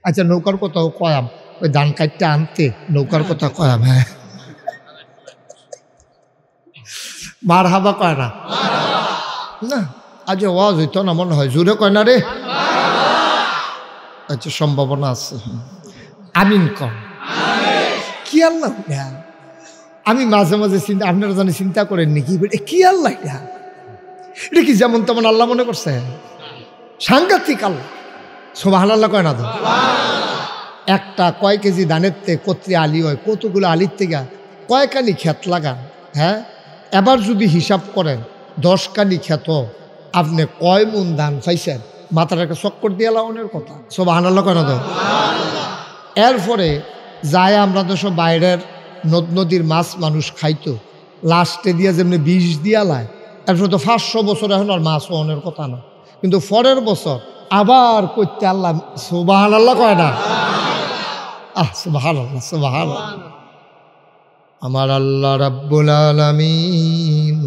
আচ্ছা নৌকার কথাও কয়াম, ওই ধান কাটতে আনতে নৌকার কথা কয়াম। হ্যাঁ মার হাবা কয় না না, আজ ওয়াজ হইতো না মনে হয়, জোরে কয় না রে। আচ্ছা সম্ভাবনা আছে, আমিন কম কি আল্লাহ। আমি মাঝে মাঝে চিন্তা, আপনারা জানি চিন্তা করেন নাকি কি আল্লাহ এটা কি যেমন তেমন আল্লাহ মনে করছে? সাংঘাতিক আল্লাহ। সুবহানাল্লাহ কয় না তো? একটা কয় কেজি ধানের থেকে কত্রি আলি হয়, কতগুলো আলির থেকে কয়কানি ক্ষেত লাগান। হ্যাঁ এবার যদি হিসাব করেন 10 কানি ক্ষেত আপনি কয় মন ধান পাইছেন, মাথার একটা চক্কর দিয়ে লাগানোর কথা। সুবহানাল্লাহ কয় না তো? এরপরে যায় আমরা তো সব বাইরের নদ নদীর মাছ মানুষ খাইতো, লাস্টে দিয়ে যেমনি বিষ দিয়া লায়, এরপরে তো 500 বছর এখন আর মাছ ওনের কথা না, কিন্তু পরের বছর আবার করতে আল্লাহ সুবহানাল্লাহ কয় না? সুবহানাল্লাহ সুবহানাল্লাহ। আমার আল্লাহ রাব্বুল আলামিন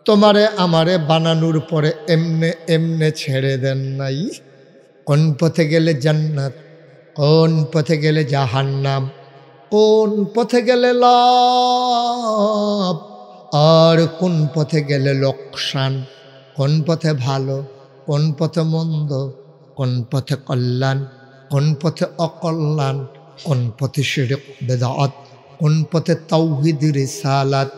তোমারে আমারে বানানোর পরে এমনে এমনে ছেড়ে দেন নাই। কোন পথে গেলে জান্নাত, কোন পথে গেলে জাহান্নাম, কোন পথে গেলে লাভ আর কোন পথে গেলে লোকসান, কোন পথে ভালো, কোন পথে মন্দ, কোন পথে কল্যাণ, কোন পথে অকল্যাণ, কোন পথে শিরক বেদাত, কোন পথে তাওহীদ রিসালাত,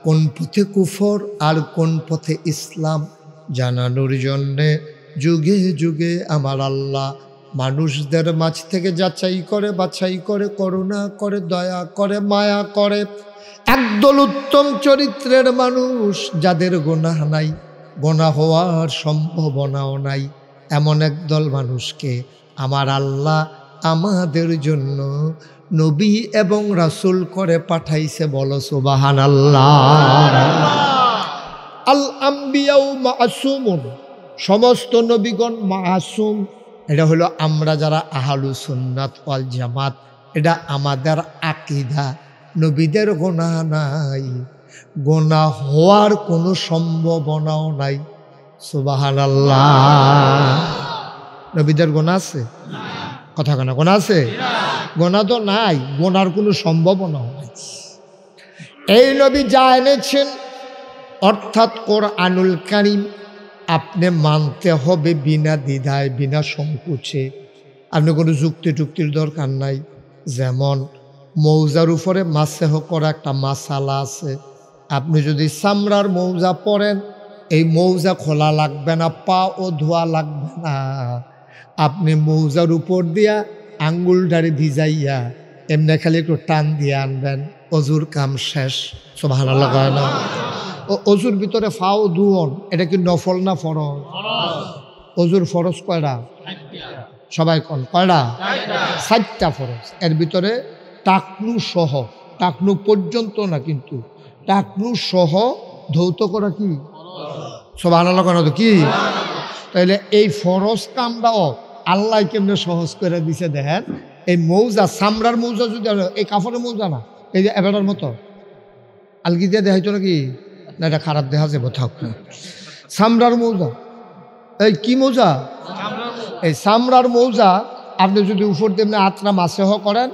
কোন পথে কুফর আর কোন পথে ইসলাম জানানোর জন্যে যুগে যুগে আমার আল্লাহ মানুষদের মাঝ থেকে যাচাই করে বাছাই করে, করুণা করে, দয়া করে, মায়া করে। একদল উত্তম চরিত্রের মানুষ যাদের গুনাহ নাই, গুনাহ হওয়ার সম্ভাবনাও নাই, এমন একদল মানুষকে আমার আল্লাহ আমাদের জন্য নবী এবং রাসূল করে পাঠাইছে। বলো সুবহানাল্লাহ। আল আম্বিয়াউ মাসুমুন, সমস্ত নবীগণ মাসুম। এটা হলো আমরা যারা আহলু সুন্নাত ওয়াল জামাত, এটা আমাদের আকীদা। নবীদের গুনাহ নাই, গুনাহ হওয়ার কোনো সম্ভাবনাও নাই। সুবহানাল্লাহ। নবীদের গুনাহ আছে? কথা কেন গুনাহ আছে? গুনাহ তো নাই, গুনার কোনো সম্ভাবনাও নাই। এই নবী যা এনেছেন অর্থাৎ কোরআনুল কারীম আপনি মানতে হবে বিনা দ্বিধায়, বিনা সংকোচে। আপনি কোনো যুক্তি টুক্তির দরকার নাই। যেমন মৌজার উপরে মাসেহ করা একটা মাসালা আছে, আপনি যদি চামড়ার মৌজা পরেন এই মৌজা খোলা লাগবে না, পা ও ধোয়া লাগবে না। আপনি মৌজার উপর দিয়া আঙ্গুলটারে ভিজাইয়া এমনি খালি একটু টান দিয়ে আনবেন, অজুর কাম শেষ। সুবহানাল্লাহ কয় না? অজুর ভিতরে ফাও ধুয়ন, এটা কি নফল না ফরজ? অজুর ফরজ কয়টা? সবাই কোন কয়টা? 7টা ফরজ। এর ভিতরে টাকনু সহ, টাকনু পর্যন্ত না কিন্তু টাকনু সহ ধৌত করা কি সুবহানাল্লাহ কয় না তো কি? তাইলে এই ফরজ কামটাও আল্লাহ কেমনে সহজ করে দিছে দেখেন। এই মৌজা, চামড়ার মৌজা যদি এই কাপড়ের মৌজা না, এই যে এবারের মতো আলগি দিয়ে দেখাইতো নাকি না, এটা খারাপ দেখা যাবো থাক। চামড়ার মৌজা, এই কি মৌজা? এই চামড়ার মৌজা আপনি যদি উপর দিয়ে আত্রা মাসেহ করেন,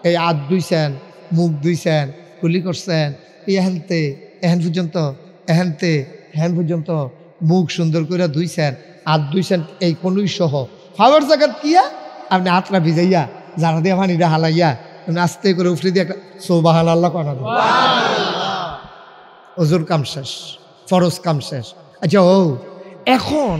এই হাত ধুইছেন, মুখ ধুইছেন, কুলি করছেন, এহেনতে এহেন পর্যন্ত, এহেনতে হেন পর্যন্ত মুখ সুন্দর করে ধুইছেন, হাত ধুইছেন, এই কোনই সহ খাবার জায়গার কিয়া আপনি হাতটা ভিজাইয়া জানা দিয়ে পানিটা হালাইয়া আপনি আস্তে করে উফরে দিয়ে একটা সুবহানাল্লাহ করা দেন, ওজুর কাম শেষ, ফরজ কাম শেষ। আচ্ছা ও এখন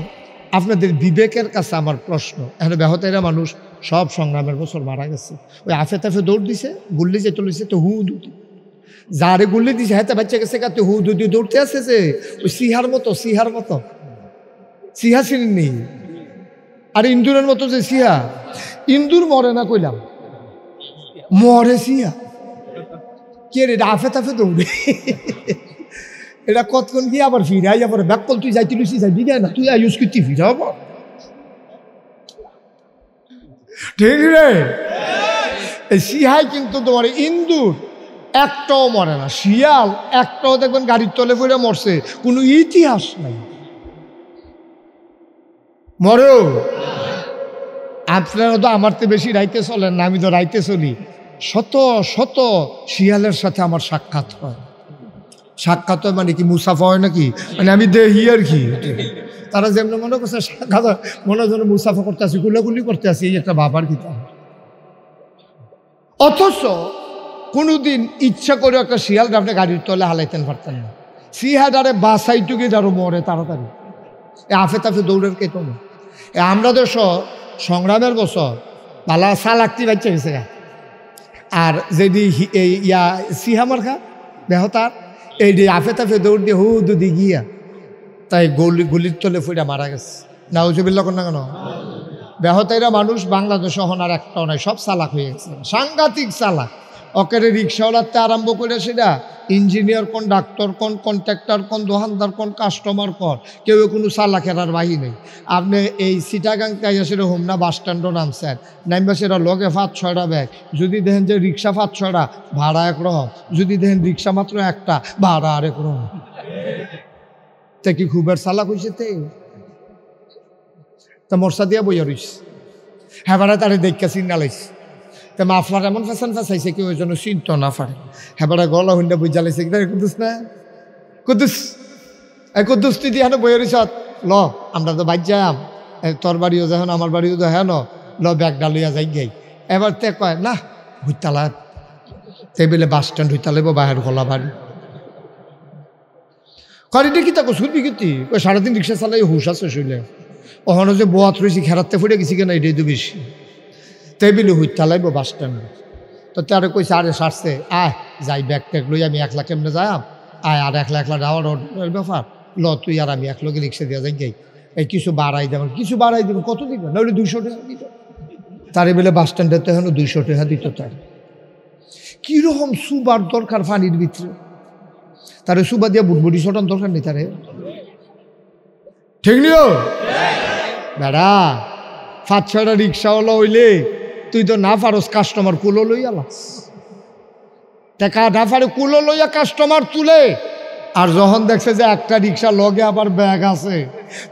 আপনাদের বিবেকের কাছে আমার প্রশ্ন, এখন ব্যাহতেরা মানুষ সব সংগ্রামের বছর মারা গেছে, ওই আফে তাফে দৌড় দিছে, গুল্লি যে চলেছে তো হু দুটি, যারে গুল্লি দিছে হাতে বাচ্চা গেছে কাতে হু দুটি দৌড়তে আসছে যে ওই সিহার মতো, সিহার মতো, সিহা চিনি আর ইন্দুরের মতো যে সিহা, ইন্দুর মরে না কইলাম, মরে সিহা কে রে? আফে তাফে দৌড়ে এটা কতক্ষণ কি আবার ফিরাই আবার ব্যাকল তুই যাইতে লুসি যাই বিদায় না, তুই ইউজ করতে ফিরাব ঠিক রে? এই সিহাই কিন্তু তোমার ইন্দুর একটাও মরে না, শিয়াল একটাও দেখবেন গাড়ির তলে ফিরে মরছে, কোনো ইতিহাস নাই, মরেও। আপনারা তো আমার তো বেশি রাইতে চলেন না, আমি তো রাইতে চলি। শত শত শিয়ালের সাথে আমার সাক্ষাৎ হয়। সাক্ষাৎ হয় মানে কি মুসাফা হয় নাকি, মানে আমি দেখি আর কি। তারা যেমন মনে করছে সাক্ষাৎ মনে যেন মুসাফা করতে আসি, গুলাগুলি করতে আসি, এই একটা বাবার কি। অথচ কোনোদিন ইচ্ছা করে একটা শিয়াল আপনি গাড়ির তলে হালাইতেন পারতেন না। সিহাদারে বাসাইটুকি আরো মরে তাড়াতাড়ি, আফে তাফে দৌড়ের কে কমে। আমরা তো সংগ্রামের বছর বালা সালাক্তি বাচ্চা গেছে। আর যেদি ইয়া সিহামার খা বেহতার এই যে আফে তাফে দৌড় দিয়ে দুদি গিয়া তাই গলির তলে ফুটা মারা গেছে। নাউজুবিল্লাহ কোন না কেন? বেহতাইরা মানুষ বাংলাদেশ হন আর একটাও নাই, সব চালাক হয়ে গেছে, সাংঘাতিক চালাক। অকেরে রিক্সাওয়ালাতে আরম্ভ করে সেটা ইঞ্জিনিয়ার কোন, ডাক্তার কোন, কন্ট্রাক্টর কোন, দোকানদার কোন, কাস্টমার কোন, কেউ কোনো চালাকের আর বাহি নেই। আপনি এই চিটাগাং তাইয়া সেটা হোমনা বাস স্ট্যান্ডও নামছেন, নামবা সেটা লগে 5-6টা ব্যাগ। যদি দেখেন যে রিক্সা 5-6টা ভাড়া একরকম, যদি দেখেন রিক্সা মাত্র একটা ভাড়া আরেক রকম। তা কি খুবের চালাক হয়েছে? তা মর্সা দিয়া বইয়া রইস, হ্যাঁ বাড়া তারে দেখা চিন্তা লাইছে। তা মাফলার এমন ফ্যাশন ফ্যাসাইছে কি ওই জন্য চিন্ত না পারে। হ্যাঁ বাড়া গলা হুন্ডা বুঝা লাইছে কুদুস না কুদুস, এই কুদুস তুই দিয়ে বইয়া রইস ল আমরা তো বাইর যাম, তোর বাড়িও যখন আমার বাড়িও তো হ্যাঁ ল ব্যাগটা লইয়া যাই গাই। এবার তে কয় না হুইতালা টেবিলে বাস স্ট্যান্ড হুইতালাইব বাহের গলা বাড়ি করিটা কি তাকে শুনবি কিন্তু ওই 3.5 রিক্সা চালাই হুশ আছে শুইলে। ওখানে যে বোয়াত রয়েছি খেরাতে ফুটে গেছি কেন এটাই তো বেশি। টেবিলে হুইতা লাগবো বাস স্ট্যান্ডে। তো তারে কইছে আরে সারছে আয় যাই ব্যাগ ট্যাগ লই, আমি 1 লাখ কেমনে যাইম, আয় আর 1 লাখ যাওয়ার ব্যাপার, ল তুই আর আমি 1 লগে রিক্সা দিয়া যাই গাই। এই কিছু বাড়াই দেবেন, কিছু বাড়াই দেবেন, কত দিবেন? নাহলে 200 টাকা দিত। তারে বেলে বাস স্ট্যান্ডে তো এখন 200 টাকা দিত। তার কিরকম সুবার দরকার পানির ভিতরে, তারে সুবা দিয়া বুটবুটি ছটান দরকার নেই তারে, ঠিক নিও বেড়া। 5-6টা রিক্সাওয়ালা হইলে তুই তো না পারস কাস্টমার কুলো লইয়া লাস, টাকা না পারে কুলো লইয়া কাস্টমার তুলে। আর যখন দেখছে যে একটা রিক্সা লগে আবার ব্যাগ আছে,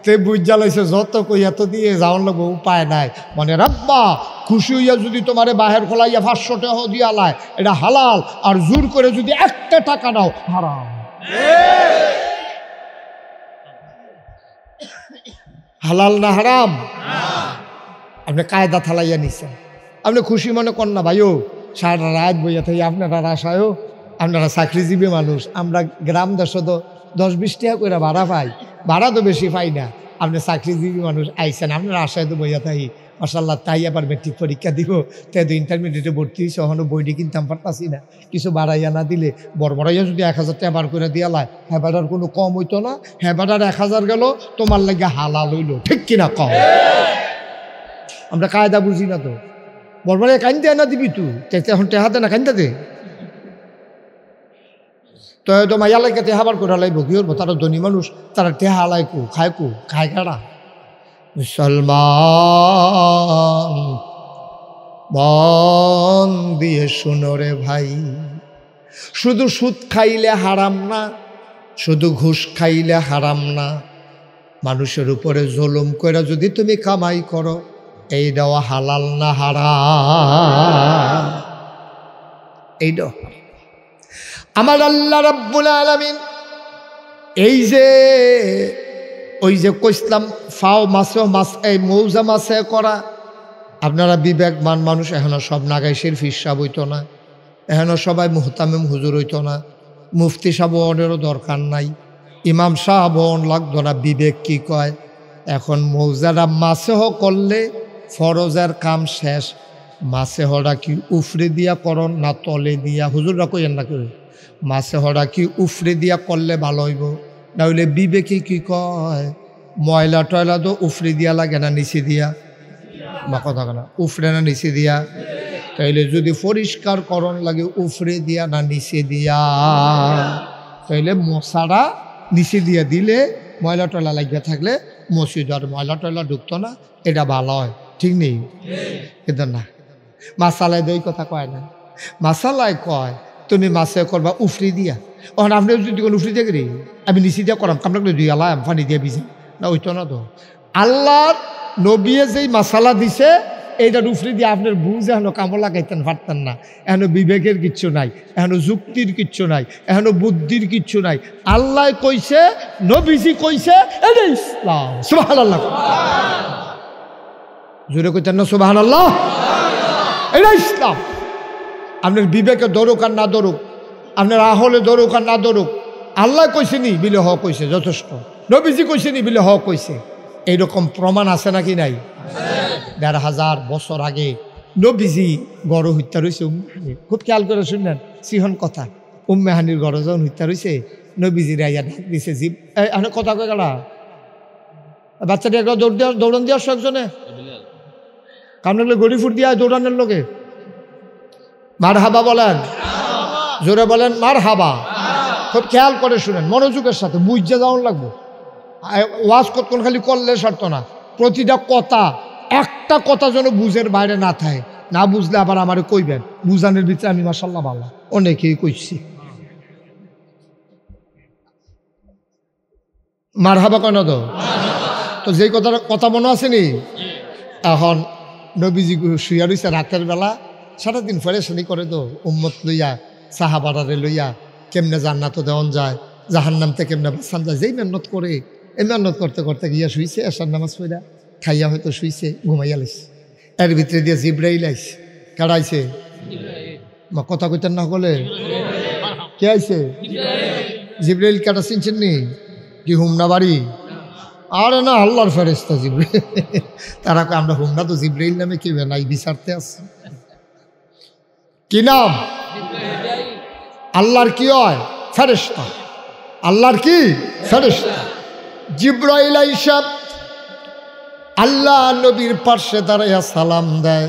তে বুঝ জ্বালাইছে যত কই এত দিয়ে যাওয়ার লাগবো উপায় নাই। মানে রাব্বা খুশি হইয়া যদি তোমারে বাহের খোলাইয়া 500 টাকা দিয়া লায় এটা হালাল, আর জোর করে যদি 1টা টাকা নাও হারাম। হালাল না হারাম? আপনি কায়দা থালাইয়া নিছেন, আপনি খুশি মনে কর না ভাইও। সারা রাত বইয়া থাকি আপনারা আশায়ও, আপনারা চাকরিজীবী মানুষ, আমরা গ্রাম দেশে তো 10-20 টাকা করে ভাড়া পাই, ভাড়া তো বেশি পাই না। আপনি চাকরিজীবী মানুষ আইসেন, আপনার আশায় তো বইয়া থাকি মাশাআল্লাহ। তাই আবার মেট্রিক পরীক্ষা দিব, তাই তো ইন্টারমিডিয়েটে ভর্তি হয়েছে, ওখানে বইটি কিনতাম পারতাছি না। কিছু বাড়াইয়া না দিলে বড়াইয়া যদি 1000 টাকা বার করে দিয়া লাই, হ্যাঁ বাটার কোনো কম হইতো না। হ্যাঁ বাটার 1000 গেল, তোমার লাগে হালাল হইল, ঠিক কিনা কম? আমরা কায়দা বুঝি না তো। বড় কাইন্দে না দিবি তুই, এখন টেহা দে না কাইন্দা দে। তো মাইয়া লাগে টেহা বার করে লাইব কি করবো? তারা ধনী মানুষ, তারা টেহা লাই কু খায় কারা? মুসলমান মন দিয়ে শুনো রে ভাই, শুধু সুদ খাইলে হারাম না, শুধু ঘুষ খাইলে হারাম না, মানুষের উপরে জুলুম করে যদি তুমি কামাই করো, এই দেওয়া হালাল না হারাম? এই দাও আমার আল্লাহ রাব্বুল আলামিন। এই যে ওই যে কইসলাম ফাও মাছে মাছ, এই মৌজা মাছে করা, আপনারা বিবেকমান মানুষ, এখনো সব নাগাইশের ফিরসাব হইতো না, এখনো সবাই মুহতামিম হুজুর হইতো না, মুফতি সাহেবেরও দরকার নাই, ইমাম সাহেব লাগতো না। বিবেক কি কয়? এখন মৌজারা মাছেহ করলে ফরজের কাম শেষ, মাছে হরা কি উফরে দিয়া করন না তলে দিয়া? হুজুররা কইেন না কেউ, মাছে হরা কি উফরে দিয়া করলে ভালো হইব? না হইলে বিবেকে কি কয়? ময়লা টয়লা তো উফরে দিয়া লাগে না নিচে দিয়া? বা কথা না, উফরে না নিচে দিয়া? তাইলে যদি পরিষ্কার করণ লাগে উফরে দিয়া না নিচে দিয়া? তাইলে মশারা নিচে দিয়া দিলে ময়লা টয়লা লাগিয়ে থাকলে মসজিদ আর ময়লা টয়লা ঢুকতো না, এটা ভালো হয়, ঠিক নেই? কিন্তু না, মাসালায় দই কথা কয় না, মাসালায় কয় তুমি মাছে করবা উফরি দিয়া। ওখানে আপনি যদি কোনো উফরি দেখি আমি নিচে দিয়া করাম, কামড়া দুই আলাম পানি দিয়ে ভিজে না, ওইতো না তো। আল্লাহর নবী যেই মাসালা দিছে এইটার উফরি দিয়ে আপনার বুঝ এখনো কামড় লাগাইতেন পারতেন না। এখনো বিবেকের কিচ্ছু নাই, এখনো যুক্তির কিচ্ছু নাই, এখনো বুদ্ধির কিচ্ছু নাই। আল্লাহ কইছে, নবীজি কইছে, এটা ইসলাম। সুবহানাল্লাহ, জোরে কইতেন না সুবহানাল্লাহ? এটা ইসলাম। আপনার বিবেকে দরুক আর না দরুক, আপনার আহলে দরুক আর না দরুক, আল্লাহ কইছে নি বিলে হ কইছে যথেষ্ট, নবীজি কইছে নি বিলে হ কইছে। এইরকম প্রমাণ আছে নাকি নাই? ১,৫০০ বছর আগে নবীজি গড় হত্যা রয়েছে। খুব খেয়াল করে শুনলেন সিহন কথা। উম্মেহানির গড় যখন হত্যা রয়েছে, নবীজি রাইয়া ডাক দিছে, জীব কথা কয়ে গেলা বাচ্চাটি একটা দৌড়ান দিয়ে আসছো একজনে, কারণ গড়ি ফুট দিয়া দৌড়ানোর লোকে। মার হাবা বলেন, জোরে বলেন মার হাবা। খুব খেয়াল করে শুনেন, মনোযোগের সাথে বুঝতে যাওয়ার লাগবো। ওয়াজ কতক্ষণ খালি করলে সারত না, প্রতিটা কথা একটা কথা যেন বুঝের বাইরে না থাকে। না বুঝলে আবার আমারে কইবেন, বুঝানোর ভিতরে আমি মাশাআল্লাহ ভালো অনেকেই কইছি। মার হাবা কেন তো যেই কথা মনে আছে নি? এখন নবীজি শুয়া রইছে রাতের বেলা, সারাদিন ফেরেশানি করে তো উম্মত লইয়া, সাহাবারে লইয়া, কেমনে জান্নাত দেওয়ান যায়, জাহান্নাম থেকে কেমনে বাঁচান যায়, যেই মেহনত করে, এই মেহনত করতে করতে গিয়া শুইছে। এশার নামাজ পড়া খাইয়া হয়তো শুইছে, ঘুমাইয়া লাইছে। এর ভিতরে দিয়ে জিব্রাইল আইছে। কারাইছে? মা কথা কইতেন না বলে কে আইছে? জিব্রাইল কাটা চিনছেন নি? কি হুমনা বাড়ি? আরে না, আল্লাহর ফেরেশতা জিব্রাইল। তারা আমরা হুমনা তো জিব্রাইল নামে কি নাই, বিচারতে আছে। কি নাম? আল্লাহর কি হয়? ফেরেশতা। আল্লাহর কি? ফেরেশতা। জিব্রাইল আইসা আল্লাহ নবীর পাশে দাঁড়াইয়া সালাম দেয়,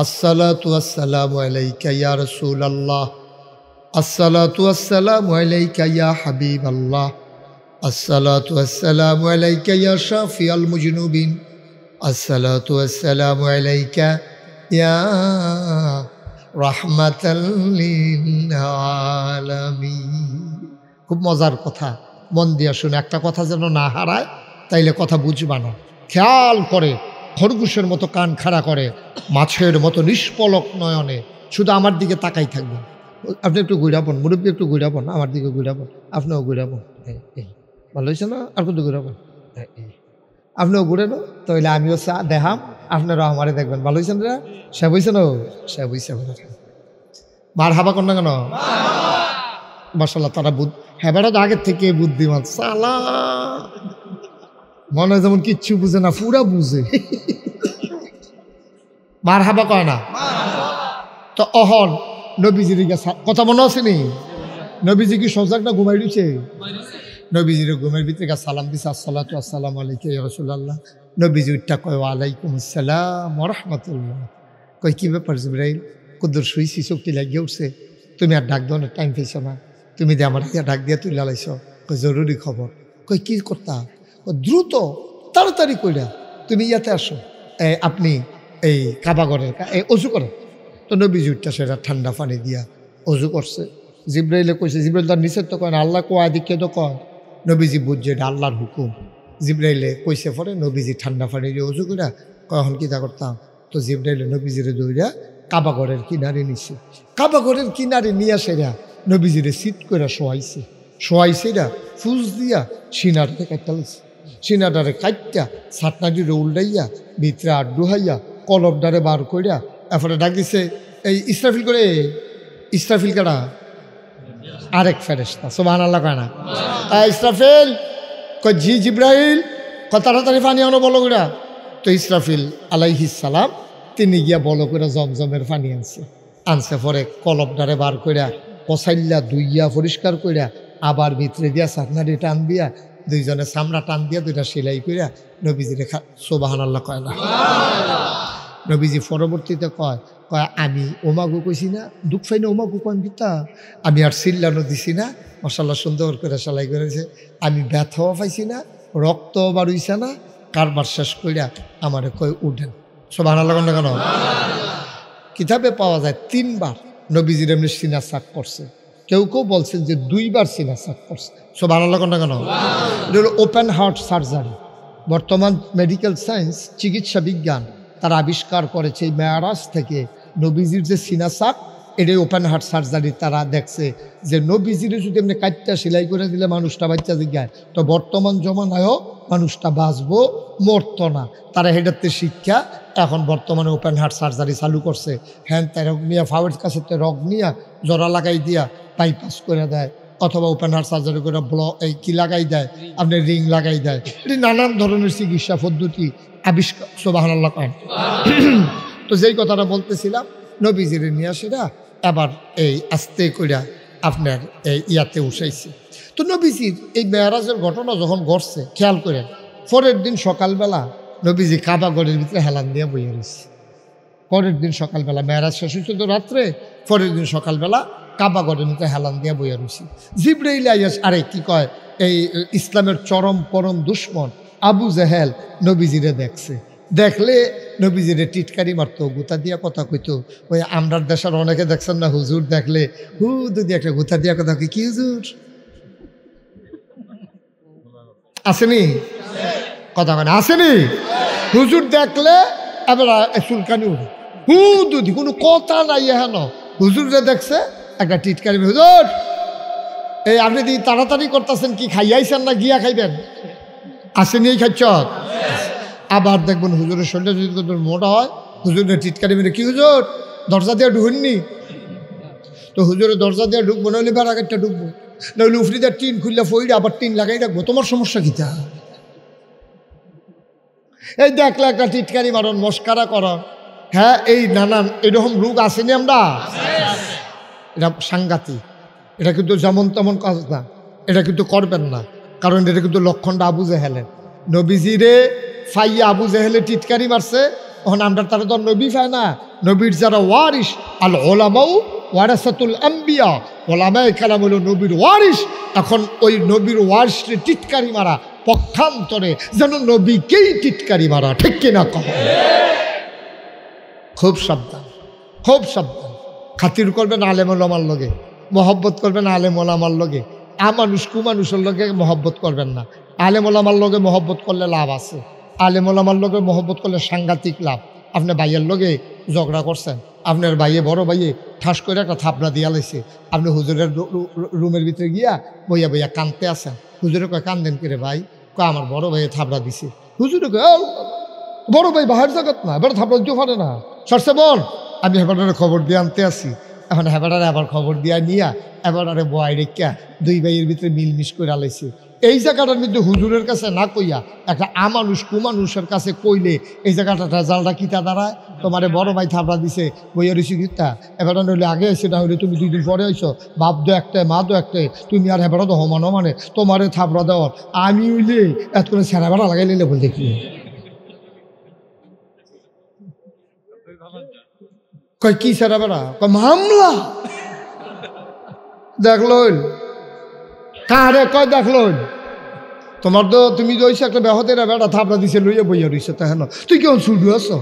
আসসালাতু আসসালামু আলাইকা ইয়া রাসূলুল্লাহ, আসসালাতু আসসালামু আলাইকা ইয়া হাবিবাল্লাহ, আসসালাতু আসসালামু আলাইকা ইয়া শাফিআল মুজনুবিন, আসসালাতু আসসালামু আলাইকা ইয়া রাহমাতাল লিল আলামিন। খুব মজার কথা, মন দিয়া শুনে, একটা কথা যেন না হারায়, তাইলে কথা বুঝবা না। খেয়াল করে, খরগোশের মতো কান খাড়া করে, মাছের মতো নিষ্পলক নয়নে শুধু আমার দিকে তাকাই থাকবেন। আপনি একটু ঘুরাবন, মুরব্বী একটু ঘুরাবন, আমার দিকে ঘুরাবন, আপনিও ঘুরাবন। ভালো হয়েছে না? আর কত ঘুরাবন, আপনিও ঘুরে নো, তাহলে আমিও দেখাম, আপনারাও আমারে দেখবেন। ভালো হয়েছেন রে? সে বইছে না? সে বইছে। মার হাবা কর না কেন? মাশাআল্লাহ, তারা হেবাটা আগের থেকে বুদ্ধিমান। সালা মনে হয় যেমন কিচ্ছু বুঝে না, পুরা বুঝে। মার হাবা কয় না তো। অহন নবীজির কথা মনে আছে নি? নবীজি কি সজাগ না ঘুমাই দিচ্ছে? নবীজির ঘুমের ভিতরে সালাম দিছে, আসসালাতু আসসালামু আলাইকা ইয়া রাসূলুল্লাহ। নবীজি উঠটা কয়, ওয়ালাইকুম আসসালাম ওয়া রাহমাতুল্লাহ। কই কি ব্যাপার জিবরাইল, কদ্দুর শুইছি, চোখটি লাগিয়ে উঠছে, তুমি আর ডাক দেওয়ার টাইম পেয়েছো না, তুমি যে আমার ডাক দিয়ে তুই লালাইছ। কই জরুরি খবর। কই কি করতা? দ্রুত তাড়াতাড়ি কইরা তুমি ইয়াতে আসো, আপনি এই কাবাগরের অজু করেন। তো নবীজি উঠটা সেটা ঠান্ডা পানি দিয়া অজু করছে। জিব্রাইলে কইছে, জিব্রাইল তার নিষেধ তো কয় না, আল্লাহ কোয়া দিকে তো কয়। নবীজি বুঝছে এটা আল্লাহর হুকুম। জিব্রাইলে কইছে পরে নবীজি ঠান্ডা পানি দিয়ে অজু কইরা কখন কিতা করতাম। তো জিব্রাইলে নবীজিরে দৌড়া কাবাগরের কিনারে নিছে। কাবাগরের কিনারে নিয়ে সেরা নবীজিরে সিট করে শোয়াইছে না, ফুস দিয়া সিনাটারে কাটতালছে। সিনাটারে কাটটা ছাটনাটিরে উল্টাইয়া ভিতরে আড্ডু হাইয়া কলবডারে বার কইরা এরপরে ডাক দিছে, এই ইসরাফিল করে। ইসরাফিল কারা? আরেক ফেরেশতা। সুবহানাল্লাহ কয় না? ইসরাফিল কয়, জি জিব্রাইল। তাড়াতাড়ি পানি আনো বলো কইরা। তো ইসরাফিল আলাইহিস সালাম তিনি গিয়া বলো করে জমজমের পানি আনছে পরে কলবডারে বার কইরা কসাইল্লা দুইয়া পরিষ্কার কইরা আবার ভিতরে দিয়া ছাকনাটি টান দিয়া দুইজনে চামড়া টান দিয়া দুইটা সেলাই কইরা নবীজির সুবহানাল্লাহ কয় না? নবীজি পরবর্তীতে কয় আমি ওমাগু কইছি না, দুঃখ পাই না ওমাগু কন দিতা, আমি আর চিল্লানো দিছি না, মশাল্লা সুন্দর করে সেলাই করেছে, আমি ব্যথাও পাইছি না, রক্তও বাড়ইছে না, কারবার শেষ কইরা আমারে কয় উঠেন। সুবহানাল্লাহ না কেন? কিতাবে পাওয়া যায় 3 বার নবীজির এমনি সিনা সাক করছে। কেউ কেউ বলছেন যে 2 বার সিনা সাক করছে। সুবহানাল্লাহ না কেন? এটা হলো ওপেন হার্ট সার্জারি। বর্তমান মেডিকেল সায়েন্স, চিকিৎসা বিজ্ঞান তারা আবিষ্কার করেছে এই মেয়ারাজ থেকে নবীজির যে সিনাসাক এটাই ওপেন হার্ট সার্জারি তারা দেখছে যে নবীজির যদি এমনি কাটটা সেলাই করে দিলে মানুষটা বাচ্চা জিজ্ঞায় তো বর্তমান জমানায়ও মানুষটা বাঁচবো মরতো না। তারা হেডাতে শিক্ষা এখন বর্তমানে ওপেন হার্ট সার্জারি চালু করছে। হ্যাঁ তাই রোগ নিয়ে ফাওয়ার কাছে রোগ নিয়ে জরা লাগাই দিয়া বাইপাস করে দেয় অথবা ওপেন হার্ট সার্জারি করে এই কি লাগাই দেয় আপনি রিং লাগাই দেয়। এটি নানান ধরনের চিকিৎসা পদ্ধতি আবিষ্কার সুবহানাল্লাহ করেন। তো যেই কথাটা বলতেছিলাম নবীজির নিয়ে সেটা আবার এই আস্তে কইরা আপনার এই ইয়াতে উঠাইছে। তো নবীজির এই মেয়ারাজের ঘটনা যখন ঘটছে খেয়াল করেন পরের দিন সকালবেলা নবীজি কাবা ঘরের ভিতরে হেলান দিয়ে বইয়ে রয়েছে। পরের দিন সকালবেলা মেয়ারাজ শেষ হয়েছে তো রাত্রে, পরের দিন সকালবেলা কাবা ঘরের ভিতরে হেলান দিয়ে বইয়ে রয়েছে। জিবরাইল আইয়াস আরে কি কয় এই ইসলামের চরম পরম দুশ্মন আবু জেহেল নবীজিরে দেখছে। দেখলে নবীজিরে টিটকারি মারতো, গুতা দিয়া কথা কইতো। ওই আমরার দেশের অনেকে দেখছেন না হুজুর দেখলে যদি একটা গুতা দিয়া কথা কি হুজুর আসেনি কথা মানে আসেনি হুজুর দেখলে এবার চুলকানি উঠে যদি কোনো কথা নাই হেন হুজুর যে দেখছে একটা টিটকারি হুজুর এই আপনি দি তাড়াতাড়ি করতেছেন কি খাইয়াইছেন না গিয়া খাইবেন আসেনি খাচ্ছ। আবার দেখবেন হুজুরের শরীরটা যদি মোটা হয় হুজুরের টিটকারি মেরে কি হুজুর দরজা দিয়ে ঢুকনি তো হুজুরের দরজা দিয়ে ঢুকবো নইলে বার আগেরটা ঢুকবো নইলে উফরিদার টিন খুললে ফইরে আবার টিন লাগাই রাখবো তোমার সমস্যা কিতা। এই দেখলে একটা টিটকারি মারণ মস্কারা করন। হ্যাঁ এই নানান এরকম রোগ আসেনি আমরা এটা সাংঘাতিক। এটা কিন্তু যেমন তেমন কাজ না, এটা কিন্তু করবেন না কারণ এটা কিন্তু লক্ষণটা আবু জেহেলের। নবীজিরে ফাইয়া আবু জেহেলে টিটকারি মারছে তখন আমরা তারা তো নবী পায় না। নবীর যারা ওয়ারিস আল ওলামাউ ওয়ারাসাতুল আম্বিয়া ওলামায়ে কেরাম হলো নবীর ওয়ারিস। এখন ওই নবীর ওয়ারিসে টিটকারি মারা পক্ষান্তরে যেন নবীকেই টিটকারি মারা, ঠিক কিনা কহ। খুব সাবধান, খুব সাবধান। খাতির করবেন আলেম ওলামার লগে, মহব্বত করবেন আলেম ওলামার লগে। আমানুষ কুমানুষের লগে মহব্বত করবেন না। আলেম ওলামার লগে মহব্বত করলে লাভ আছে, আলেম ওলামার লগে মহব্বত করলে সাংঘাতিক লাভ। আপনি ভাইয়ের লগে ঝগড়া করছেন, আপনার ভাইয়ে বড় ভাইয়ে ঠাস করে একটা থাপড়া দিয়া লাইছে, আপনি হুজুরের রুমের ভিতরে গিয়া বইয়া বইয়া কানতে আসেন। হুজুরে কয় কান্দেন করে ভাই? কয় আমার বড় ভাইয়ে থাপড়া দিছে। হুজুরে কয় বড় ভাই বাহার জগৎ না, এবার থাপড়া দিতে পারে না, সরষে বল আমি হেবাটারে খবর দিয়ে আনতে আসি। এখন হেবাটারে আবার খবর দিয়া নিয়া এবারে বয় রেখা দুই ভাইয়ের ভিতরে মিলমিশ করে আলাইছে। এই জায়গাটার মধ্যে হুজুরের কাছে না কইয়া একটা আমানুষ কুমানুষের কাছে কইলে এই জায়গাটা রেজাল্টটা কিতা দাঁড়ায়? তোমারে বড় ভাই থাপড়া দিছে বইয়া রয়েছি কিতা, এবার নইলে আগে এসে না হইলে তুমি 2 দিন পরে আইছো, বাপ দো একটা মা দো একটা, তুমি আর হেবাটা তো হমানো মানে তোমারে থাপড়া দেওয়ার আমি হইলে এত করে ছেঁড়া বেড়া লাগাই নিলে বলতে কি কয় কি ছেঁড়া বেড়া? কয় মামলা দেখলো কারে কয় দেখলো তোমার তো তুমি রইছে একটা বেহতেরা বেড়া থাপড়া দিছে লইয়া বইয়া রইছে। তা হেন তুই কেমন ছুটু আছো?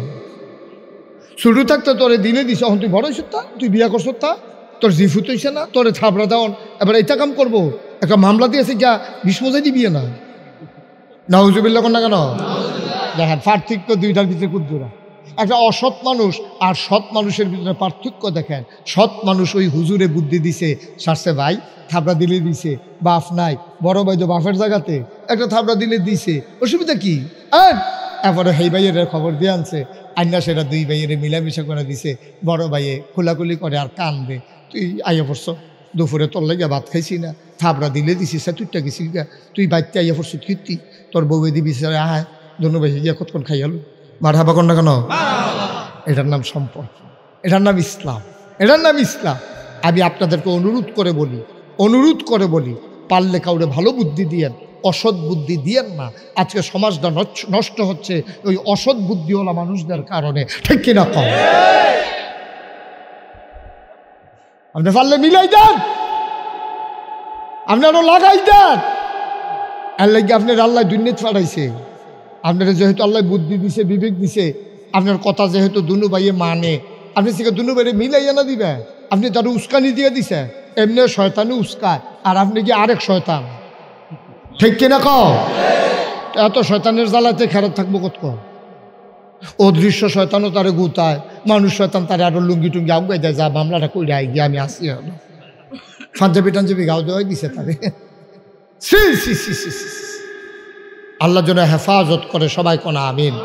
ছুটু থাকতে তোরে দিনে দিছ, এখন তুই বড় হইছ তা তুই বিয়া করছ তা তোর জিফুত হইছে না তোরে থাপড়া দেওয়ান এবার এইটা কাম করবো একটা মামলা দিয়েছে যা বিষ্মজাই দিবি না নাউজুবিল্লাহ কোন না কেন? দেখেন পার্থক্য দুইটার ভিতরে কুদ্দুরা। একটা অসৎ মানুষ আর সৎ মানুষের ভিতরে পার্থক্য দেখেন। সৎ মানুষ ওই হুজুরে বুদ্ধি দিছে সারছে ভাই থাপড়া দিলে দিছে, বাপ নাই বড় ভাই তো বাপের জায়গাতে একটা থাপড়া দিলে দিছে, অসুবিধা কি? এরপরে সেই ভাইয়ের খবর দিয়ে আনছে আইনা সেটা দুই ভাইয়ের মিলামিশা করে দিছে। বড় ভাইয়ে খোলাখুলি করে আর কানবে তুই আইয়া পড়ছ দুপুরে তোর লাগিয়া ভাত খাইছি না, থাপড়া দিলে দিছিস তুইটা গেছি তুই বাইতে আইয়া পড়ছ কীর্তি তোর বউয়ে দিবি আয় দনু ভাই গিয়া কতক্ষণ খাইয়ালো মার হাবা কর না কেন? এটার নাম সম্পর্ক, এটার নাম ইসলাম, এটার নাম ইসলাম। আমি আপনাদেরকে অনুরোধ করে বলি পারলে কাউরে ভালো বুদ্ধি দিয়েন, অসৎ বুদ্ধি দিয়েন না। আজকে সমাজটা নষ্ট হচ্ছে ওই অসৎ বুদ্ধিওয়ালা মানুষদের কারণে, ঠিক কিনা কম? আপনি পারলে মিলাই দেন, আপনি আরো লাগাই দেন। আল্লাহ আপনার আল্লাহ দুনিয়া ছড়াইছে, আপনারা যেহেতু আল্লাহ বুদ্ধি দিছে বিবেক দিছে, আপনার কথা যেহেতু দুনু ভাইয়ে মানে আপনি থেকে দুনু ভাইয়ে মিলাইয়া না দিবে। আপনি তার উস্কানি দিয়ে দিছে, এমনি শয়তানি উস্কায় আর আপনি কি আরেক শয়তান, ঠিক কিনা কও? এত শয়তানের জ্বালাতে খেরত থাকবো কত? অদৃশ্য শয়তানও তারে গুতায়, মানুষ শয়তান তারে আরো লুঙ্গি টুঙ্গি আগুয়াই দেয়, যা মামলাটা কইরা গিয়ে আমি আসি হলো পাঞ্জাবি টাঞ্জাবি গাও দেওয়াই দিছে তারে। আল্লাহ যেন হেফাজত করে, সবাই কোনা আমিন।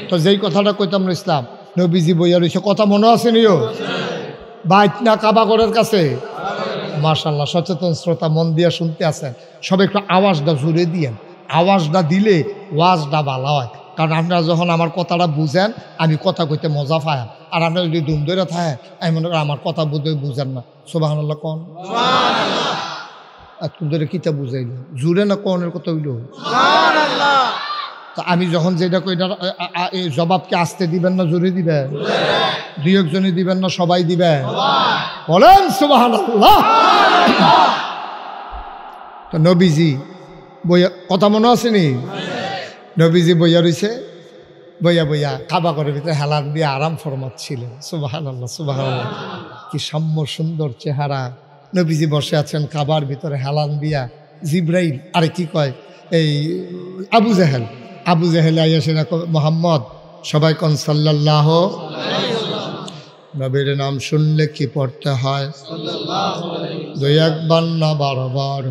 তো যেই কথাটা কইতাম না ইসলাম, নবীজি বইয়া রয়েছে, কথা মনে আছে নিও? বাইত না কাবাগরের কাছে? মাশাআল্লাহ, সচেতন শ্রোতা মন দিয়ে শুনতে আছেন, সবাই একটু আওয়াজটা জুড়ে দিয়েন। আওয়াজটা দিলে ওয়াজটা ভালো হয়, কারণ আপনারা যখন আমার কথাটা বুঝেন, আমি কথা কইতে মজা পাই, আর আপনারা যদি দুম ধরে থাকে, আমি মনে করি আমার কথা বুঝে বুঝেন না। সুবহানাল্লাহ কোন? আর তুমি ধরে কিতা বুঝাইল, জুড়ে না কোনের কথা হইল? তা আমি যখন যেটা কই, জবাবকে আসতে দিবেন না জোরে দিবেন? দুই একজনই দিবেন না সবাই দিবেন? বলেন সুবহানাল্লাহ। তো নবীজি বইয়া, কথা মনে আসেনি? নবীজি বইয়া রয়েছে, বইয়া বইয়া কাবা ঘরের ভিতরে হেলান দিয়ে আরাম ফরমাচ্ছিলেন। সুবহানাল্লাহ সুবহানাল্লাহ, কি সাম্য সুন্দর চেহারা। নবীজি বসে আছেন কাবার ভিতরে হেলান দিয়া। জিব্রাইল, আরে কি কয়, এই আবু জেহেল আইয়া সেনা মোহাম্মদ, সবাই কন সাল্লাল্লাহু। নবীর নাম শুনলে কি পড়তে হয়? দুই একবার না বারবার,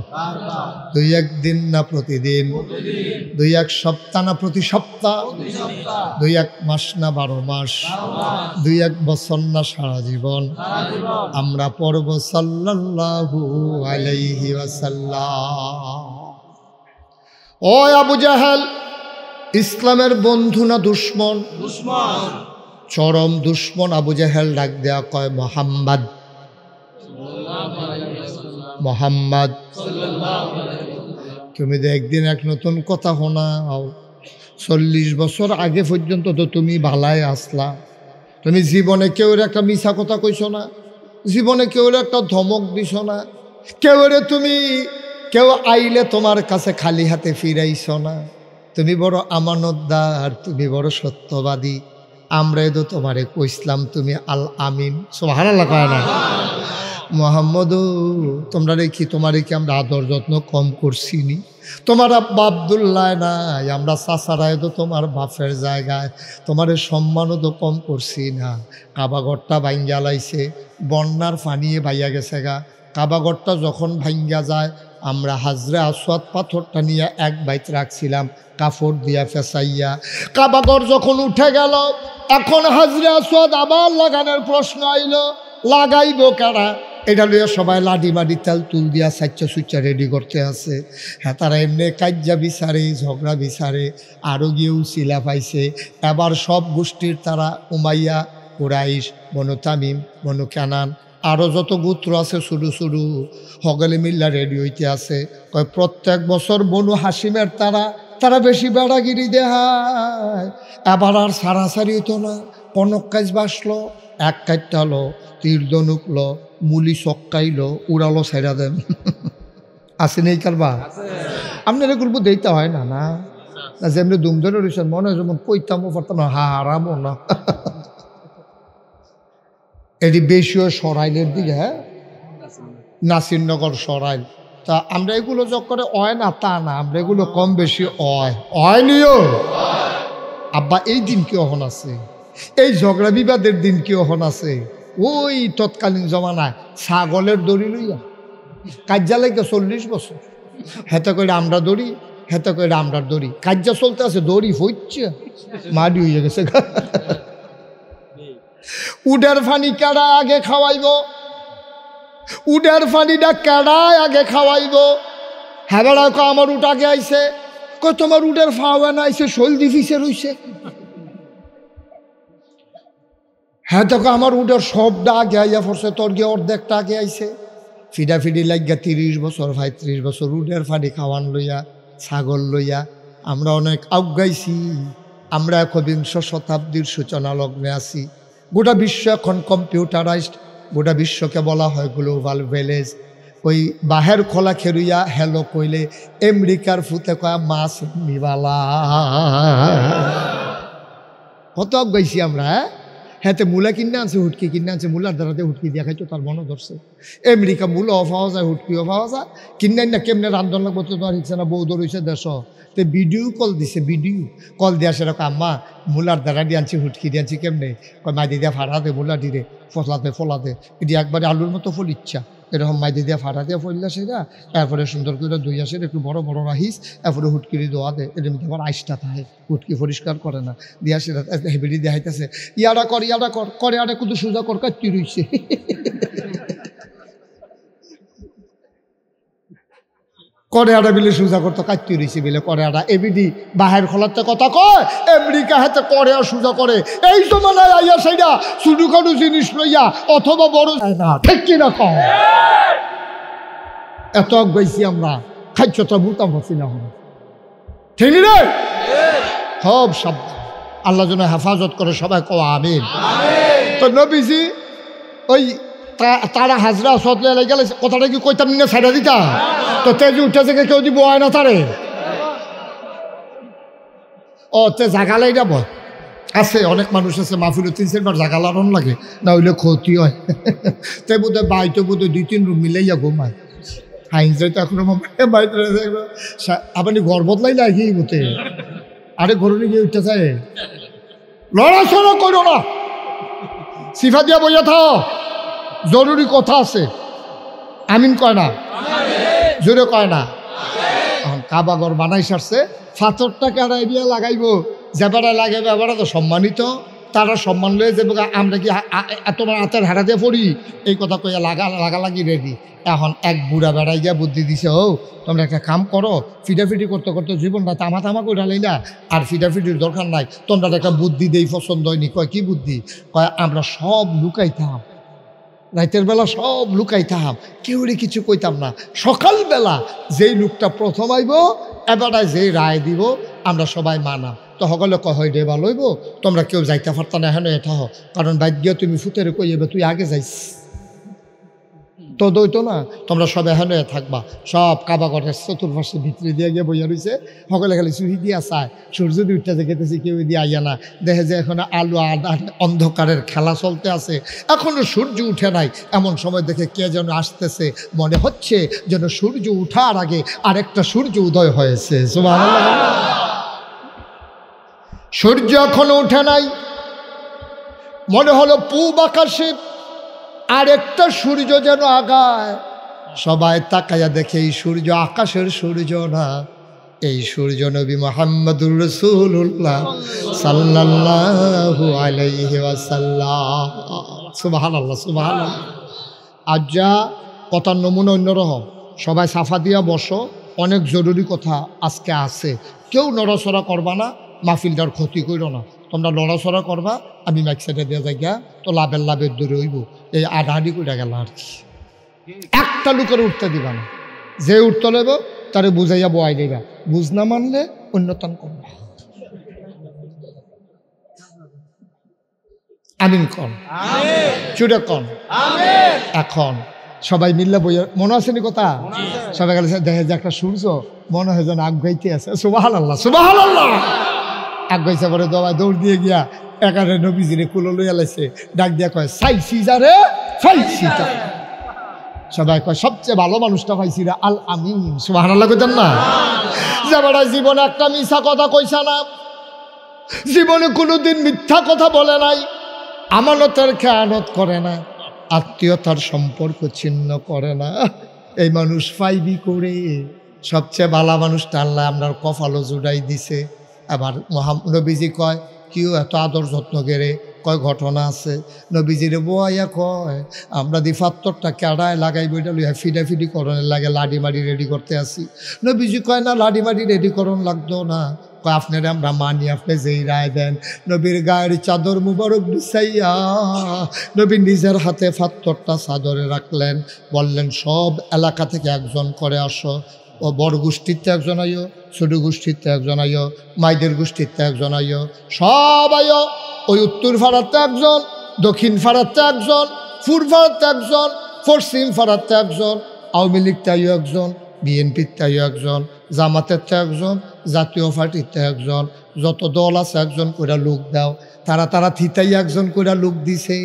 দুই একদিন না প্রতিদিন, দুই এক সপ্তাহ না প্রতি সপ্তাহ, দুই এক মাস না 12 মাস, দুই এক বছর না সারা জীবন আমরা পড়ব সাল্লাল্লাহু আলাইহি ওয়াসাল্লাম। ও আবু জাহেল, ইসলামের বন্ধু না দুশ্মন? চরম দুশ্মন। আবু জাহেল ডাক দেয়া কয়, মোহাম্মদ মোহাম্মদ, তুমি তো একদিন এক নতুন কথা শোনাও। 40 বছর আগে পর্যন্ত তো তুমি ভালাই আসলা, তুমি জীবনে কেউ একটা মিছা কথা কইছ না, জীবনে কেউ একটা ধমক দিছ না, কেউ আইলে তোমার কাছে খালি হাতে ফিরাইছ না। তুমি বড় আমানতদার, তুমি বড় সত্যবাদী। আমরা তো তোমারে কইসলাম তুমি আল আমিন। সুবহানাল্লাহ কয় না? মুহাম্মদু, তোমরা রেখি তোমারে কি আমরা আদর যত্ন কম করছি নি? তোমার আব্বা আব্দুল্লাহ নাই, আমরা চাচারায় তো তোমার বাপের জায়গায়, তোমার সম্মানও তো কম করছি না। কাবাগরটা ভাঙ্গা লাইছে, বন্যার পানিয়ে ভাইয়া গেছে গা। কাবাগরটা যখন ভাঙ্গা যায়, আমরা হাজরে আসওয়াদ পাথরটা নিয়ে এক বাইত রাখছিলাম কাপড় দিয়া ফেসাইয়া। কাবাগর যখন উঠে গেল, এখন হাজরে আসওয়াদ আবার লাগানোর প্রশ্ন আইল, লাগাইব কারা? এটা লইয়া সবাই লাডি মাডি তেল তুল দিয়া সাচ্চা সুচ্চা রেডি করতে আছে। হ্যাঁ, তারা এমনি কাজ্জা বিচারে, ঝগড়া বিচারে, আরও গিয়েও শিলা পাইছে। এবার সব গোষ্ঠীর তারা উমাইয়া, কুরাইশ, বনু তামিম, বনু কানান, আরও যত গোত্র আছে শুরু শুরু হগলে মিল্লা রেডি হইতে আছে। কয় প্রত্যেক বছর বনু হাসিমের তারা বেশি বেড়াগিরি দেহায়, এবার আর সারাসারি হইতো না। কনক কাজ বাসলো, এক কাটটালো, তীর দনুকলো, মুলি চক্কাইলো, উড়ালো ছাইরা দেন। আছে নেই কারবা? আপনার এগুলো দিতে হয় না না যেমনি দুম ধরে রয়েছেন, মনে হয় যেমন কইতামও পারতাম না, হারামও না। এটি বেশিও সরাইলের দিকে, হ্যাঁ, নাসিরনগর সরাইল। তা আমরা এগুলো যোগ করে অয় না তা না, আমরা এগুলো কম বেশি অয় নিও। আব্বা এই দিন কি অহন আছে, এই ঝগড়া বিবাদের দিন কি অহন আছে? ওই তৎকালীন জমানায় ছাগলের দড়ি লইয়া কাজ্জা লাগে 40 বছর, হেতে করে আমরা দড়ি, হেতে করে আমরার দড়ি, কাজ্জা চলতে আছে, দড়ি হচ্ছে মাডি হয়ে গেছে। উডের ফানি কেডা আগে খাওয়াইব? উডের ফানিটা কেডায় আগে খাওয়াইব? হ্যাঁ বেড়া কো আমার উট আগে আইছে, কই তোমার উডের ফাওয়া না আইছে, সলদি ফিসে রইছে। হ্যাঁ দেখো আমার উডের সবটা আগে আইয়া পড়ছে, তোর গিয়ে অর্ধেকটা আগে আইছে। ফিডাফিডি লাগিয়া 30 বছর 35 বছর উডের ফানি খাওয়ান লইয়া, ছাগল লইয়া আমরা অনেক আগাইছি। আমরা 21শ শতাব্দীর সূচনা লগ্নে আছি। গোটা বিশ্ব এখন কম্পিউটারাইজড, গোটা বিশ্বকে বলা হয় গ্লোবাল ভিলেজ। ওই বাহের খোলা খেরুইয়া হেলো কইলে আমেরিকার ফুতে কয়া মাছ নিবালা। কত আগাইছি আমরা, হ্যাঁ? হ্যাঁ মূলা কিনে আনছে, হুটকি কিনে আনছে, মূলার দ্বারাতে হুটকি দিয়া খাইতো, তার মনে ধরছে। আমেরিকা মূলাও পাওয়া যায়, হুটকিও পাওয়া যায়, কিনে না কেমনে রান্ধন লাগবো তো আর ইচ্ছে না, বৌদ্ধ রয়েছে দেশ। তো ভিডিও কল দিছে, ভিডিও কল দিয়া সেরকম আম্মা মূলার দ্বারা দিয়ে আনছি, হুটকি দিয়ে আনছি কেমনে, মাইদি দিয়া ফাড়া দে, মূলা দিরে ফলাতে এটি একবারে আলুর মতো ফল ইচ্ছা, এরকম মাইদি দিয়া ফাড়া দিয়া ফললা সেটা, এরপরে সুন্দর করে দুই আসে একটু বড় বড় রাহিস, এরপরে হুটকিরি দোয়া দেয়, এর মধ্যে আবার আইসটা থাকে, হুটকি পরিষ্কার করে না, দিয়া সেটা হেবিলি দেখাইতেছে, ইয়ারা কর করে আরে কিন্তু সোজা কর কাটতি রইছে। করে আড়া বিলে সোজা করতো কাটতি রইছে বিলে করে আড়া এবিডি বাহের খোলাতে কথা কয়, আমেরিকা হাতে করে আর সোজা করে, এই জমানায় আইয়া সেইটা ছোটো খাটো জিনিস লইয়া অথবা বড় না, ঠিক কিনা কম এত গাইছি আমরা, খাদ্যটা বুতাম হচ্ছি না হন, ঠিক রে সব শব্দ আল্লাহ যেন হেফাজত করে, সবাই কওয়া আমিন। তো নবীজি ওই তারা হাজরা সতলে গেলে কথাটা কি কইতাম না, ছেড়ে দিতা তো তেজি উঠে থেকে কেউ দিব হয় না তারে, ও তে জাগালাই যাব আছে, অনেক মানুষ আছে মাহফিলে 3-4 বার জাগা লাগানো লাগে, না হইলে ক্ষতি হয়। তে বোধহয় বাইতে বোধহয় 2-3 রুম মিলাইয়া ঘুমায়, হাইন যাইতো এখনো বাইতে আপনি ঘর বদলাই লাগি মতে, আরে ঘরে গিয়ে উঠতে চায়, লড়াচড়া করো না, সিফা দিয়া বইয়া থাও, জরুরি কথা আছে, আমিন কয় না, জোরে কয় না। এখন কাবা ঘর বানাই সারছে, ফাতরটাকে আর এরিয়া লাগাইব, যেবারা লাগাইবে এবারা তো সম্মানিত, তারা সম্মান লয়ে যাবে, আমরা কি তোমার হাতের হারা দিয়ে পড়ি, এই কথা কইয়া লাগালাগি রেডি। এখন এক বুড়া বেড়াই গিয়া বুদ্ধি দিছে, ও তোমরা একটা কাম করো, ফিটাফিটি করতে করতে জীবনটা তামা করে লাইলা, আর ফিটাফিটির দরকার নাই, তোমরা একটা বুদ্ধি দেই পছন্দ হয়নি। কয় কি বুদ্ধি? কয় আমরা সব লুকাইতাম, রাতের বেলা সব লুকাইতাম, কেউ কিছু কইতাম না, সকালবেলা যেই লোকটা প্রথম আইব এবারায় যেই রায় দিব আমরা সবাই মানাম। তো সকলে কয় হয় রে ভালো হইব, তোমরা কেউ যাইতে পারত না, হেন এটা হ, কারণ ভাগ্য তুমি ফুতেরে কইবে তুই আগে যাইস, তো দইতো না, তোমরা সব এখানে থাকবা, সব কাবা ঘরের চতুর্পাশে ভিতরে দিয়ে গিয়ে বইয়া রয়েছে, সকলে খালি চুহি দিয়া চায়, সূর্য যদি উঠতে দেখেতেছি কেউ দিয়ে আইয়া না, দেখে যে এখন আলো অন্ধকারের খেলা চলতে আছে, এখনো সূর্য উঠে নাই, এমন সময় দেখে কে যেন আসতেছে, মনে হচ্ছে যেন সূর্য উঠার আগে আরেকটা সূর্য উদয় হয়েছে। সুবহানাল্লাহ। সূর্য এখনো উঠে নাই, মনে হলো পূব আকাশে আরেকটা সূর্য যেন আগায়, সবাই তাকাইয়া দেখে এই সূর্য আকাশের সূর্য না, এই সূর্য নবী মুহাম্মদুর রাসূলুল্লাহ সাল্লাল্লাহু আলাইহি ওয়াসাল্লাম। সুবহানাল্লাহ সুবহানাল্লাহ। আজ যা কথার নমুনা অন্যরকম, সবাই সাফা দিয়া বসো, অনেক জরুরি কথা আজকে আছে, কেউ নড়াচড়া করবা না, মাহফিলটার ক্ষতি করো না, তোমরা নড়াচড়া করবা, আমি মাইক সাইডে দিয়ে যাই গিয়া তো লাভের দূরে হইব, এই আড়াআড়ি করে গেল আর কি, একটা লোকের উঠতে দিবা না, যে উঠতে লইব তারে বুঝাইয়া বয়াই দিবা, বুঝ না মানলে অন্যতম করবা। আমিন কন, চুড়ে কন। এখন সবাই মিললে বইয়া, মনে আসেনি কথা, সবাই গেলে দেখে যে একটা সূর্য মনে হয় যেন আগাইতে আছে। সুবহানাল্লাহ সুবহানাল্লাহ। আগাইছে পরে দৌড় দিয়ে গিয়া একারে নবীজিরে কুলো লইয়া লাইছে, ডাক দিয়া কয় সাইছি যারে ফাইছি তা। সবাই কয় সবচেয়ে ভালো মানুষটা পাইছি রে, আল আমিন। সুবহানাল্লাহ কইতেন না? যাবারা জীবনে একটা মিথ্যা কথা কইছা না, জীবনে কোনোদিন মিথ্যা কথা বলে নাই, আমানতের খেয়ানত করে না, আত্মীয়তার সম্পর্ক ছিন্ন করে না, এই মানুষ পাইবি করে। সবচেয়ে ভালো মানুষটা আল্লাহ আপনার কপালও জুড়াই দিছে। আবার নবীজি কয় কেউ এত আদর যত্ন করে, কয় ঘটনা আছে, নবীজিরে বোয়াইয়া কয় আমরা দি ফাত্তরটা কেড়ায় লাগাইব, এটা লইয়া ফিডাফিডি করণের লাগে লাডি মাড়ি রেডি করতে আসি। নবীজি কয় না লাডি মাড়ি রেডি করণ লাগতো না, কয় আপনার আমরা মানি, আপনি যেই রায় দেন। নবীর গায়ের চাদর মুবারক বিছাইয়া নবী নিজের হাতে ফাত্তরটা চাদরে রাখলেন, বললেন সব এলাকা থেকে একজন করে আসো, ও বড় গোষ্ঠীতে একজন আইও, ছোট গোষ্ঠীতে একজন আইও, মাইদের গোষ্ঠীতে একজন আইও, সব আইও। ওই উত্তর ফাড়াতে একজন, দক্ষিণ ফাড়াতে একজন, পূর্ব ফাড়াতে একজন, পশ্চিম ফাড়াতে একজন, আওয়ামী লীগতে আইও একজন, বিএনপিতে আইও একজন, জামাতের একজন, জাতীয় পার্টিতে একজন, যত দল আছে একজন করে লোক দাও। তারা তারা থিতাই একজন করে লোক দিছে।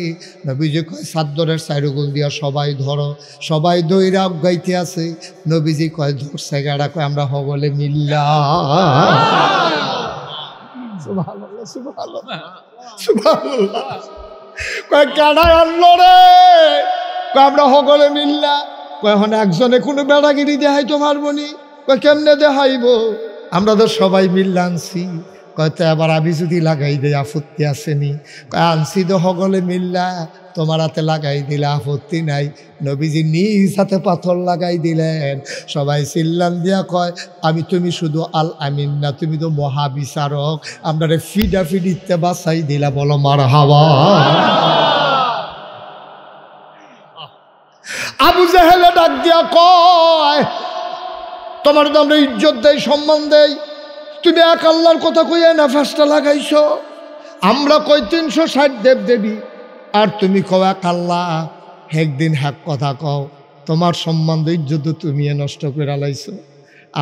নবীজি কয় চাদরের চাইরুগুল দিয়া সবাই ধরো, সবাই দইরা গাইতে আছে। নবীজি কয় ধরছে গাড়া, কয় আমরা হগলে মিল্লা। সুবহানাল্লাহ, সুবহানাল্লাহ, সুবহানাল্লাহ। কয় কাড়ায় আনলো রে, কয় আমরা হগলে মিল্লা। কয় এখন একজনে কোনো বেড়াগিরি দেখাইতে পারবো নি? কয় কেমনে দেখাইব, আমরা তো সবাই মিল্লা আনছি। কয়তো আবার আমি যদি লাগাই দেয় আপত্তি আসেনি? কয় আনছি তো হগলে মিল্লা, তোমার হাতে লাগাই দিলে আপত্তি নাই। নবীজি নিজ হাতে পাথর লাগাই দিলেন। সবাই চিল্লান দিয়া কয় আমি, তুমি শুধু আল আমিন না, তুমি তো মহাবিচারক, আমরা ফিডা ফিডিতে বাসাই দিলা, বলো মারহাবা। আবু জেহেলে ডাক দিয়া কয় তোমার তো আমরা ইজ্জত দেই, সম্মান দেই, তুমি এক আল্লাহর কথা কইয়া না ফাঁসটা লাগাইছো। আমরা কই 360 দেব দেবী, আর তুমি কও এক আল্লাহ। একদিন হ্যাক কথা কও, তোমার সম্মান ইজ্জত তুমি নষ্ট করে লাইছো।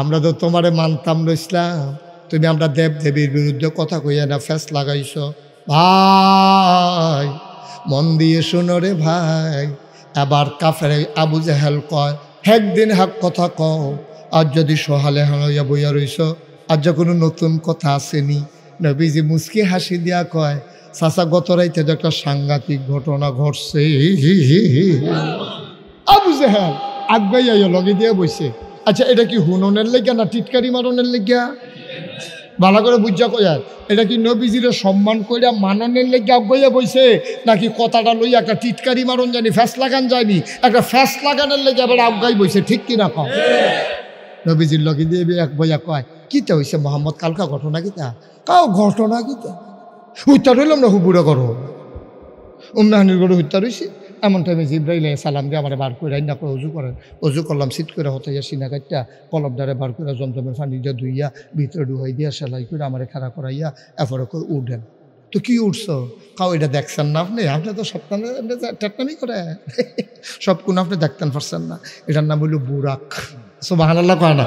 আমরা তো তোমারে মানতাম না ইসলাম, তুমি আমরা দেব দেবীর বিরুদ্ধে কথা কইয়া না ফ্যাস লাগাইছো। ভাই মন দিয়ে শোনো রে ভাই। এবার কাফের আবু জেহেল কয় একদিন হ্যাক কথা কও, আর যদি সোহালে হারাইয়া বইয়া রইছ, আর যে কোনো নতুন কথা আসেনি? নবীজি মুস্কি হাসি দিয়া কয় চাচা গত রাইতে তো একটা সাংঘাতিক ঘটনা ঘটছে। আবু জেহেল আগাইয়া লগে দিয়ে বইছে। আচ্ছা এটা কি হুননের লেগা না টিটকারি মারনের লেগা? ভালো করে বুঝা কয়ার, এটা কি নবীজিরে সম্মান কইরা মাননের লেগে আগাইয়া বইছে, নাকি কথাটা লইয়া একটা টিটকারি মারন জানি ফ্যাস লাগান যায়নি, একটা ফ্যাস লাগানোর লেগে আবার আগাই বইছে? ঠিক কিনা কও? নবীজির লগে দিয়ে এক বইয়া কয় কিতা হইছে মোহাম্মদ, কালকা ঘটনা কিতা? কাও ঘটনা কিতা? হত্যা রইলাম না হুবুরা করো উম্মেহানির গরু হত্যা রয়েছে। এমন টাইমে জিব্রাইল সালাম দিয়ে আমার বার করে রান্না করে উজু করেন। উজু করলাম শীত করে হতাইয়া সিনা কাটটা কলম দ্বারে বার করে জমজমের পানি দিয়ে ধুইয়া ভিতরে ডুহাই দিয়া সেলাই করে আমার খাড়া করাইয়া এরপরে করে উঠেন। তো কি উঠছো? কাউ এটা দেখছেন না আপনি? আপনি তো সপ্তাহে টেটনামি করে সব কোন আপনি দেখতেন পারছেন না। এটার নাম হইল বুরাক। সুবহানাল্লাহ কয় না?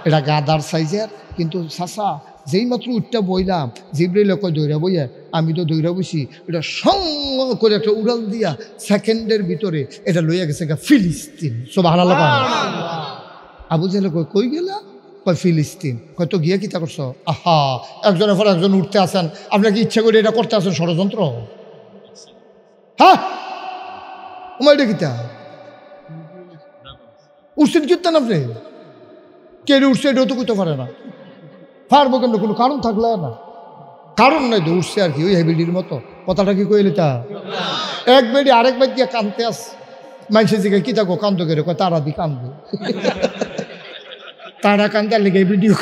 এটা গাদার সাইজের, কিন্তু চাচা যেই মাত্র উঠটা বইলাম জিব্রাইল কয় দৌড়া বইয়া, আমি তো দৌড়া বইছি, এটা সঙ্গ করে একটা উড়াল দিয়া সেকেন্ডের ভিতরে এটা লইয়া গেছে ফিলিস্তিন। সুবহানাল্লাহ কয় না? আবু জেহেল কয় কই গেলা? কয় ফিলিস্তিন। কয় তো গিয়া কিতা করছো? আহা একজনের পর একজন উঠতে আসেন, আপনাকে ইচ্ছা করে এটা করতে আসেন, ষড়যন্ত্র। হ্যাঁ এটা কিতা উঠছেন কীর্তন আপনি? কে উঠছে এটাও তো করতে পারে না, পারবো কেন? কোনো কারণ থাকলে না, কারণ নাই তো উঠছে আর কি, ওই হেবিলির মতো। কথাটা কি কইলি তা? এক বেডি আরেক বেড দিয়ে কানতে আস, মানুষের দিকে কি থাকো কান্দ করে কয় তারা দি কান্দে, তারা কান্দার লেগে ভিডিও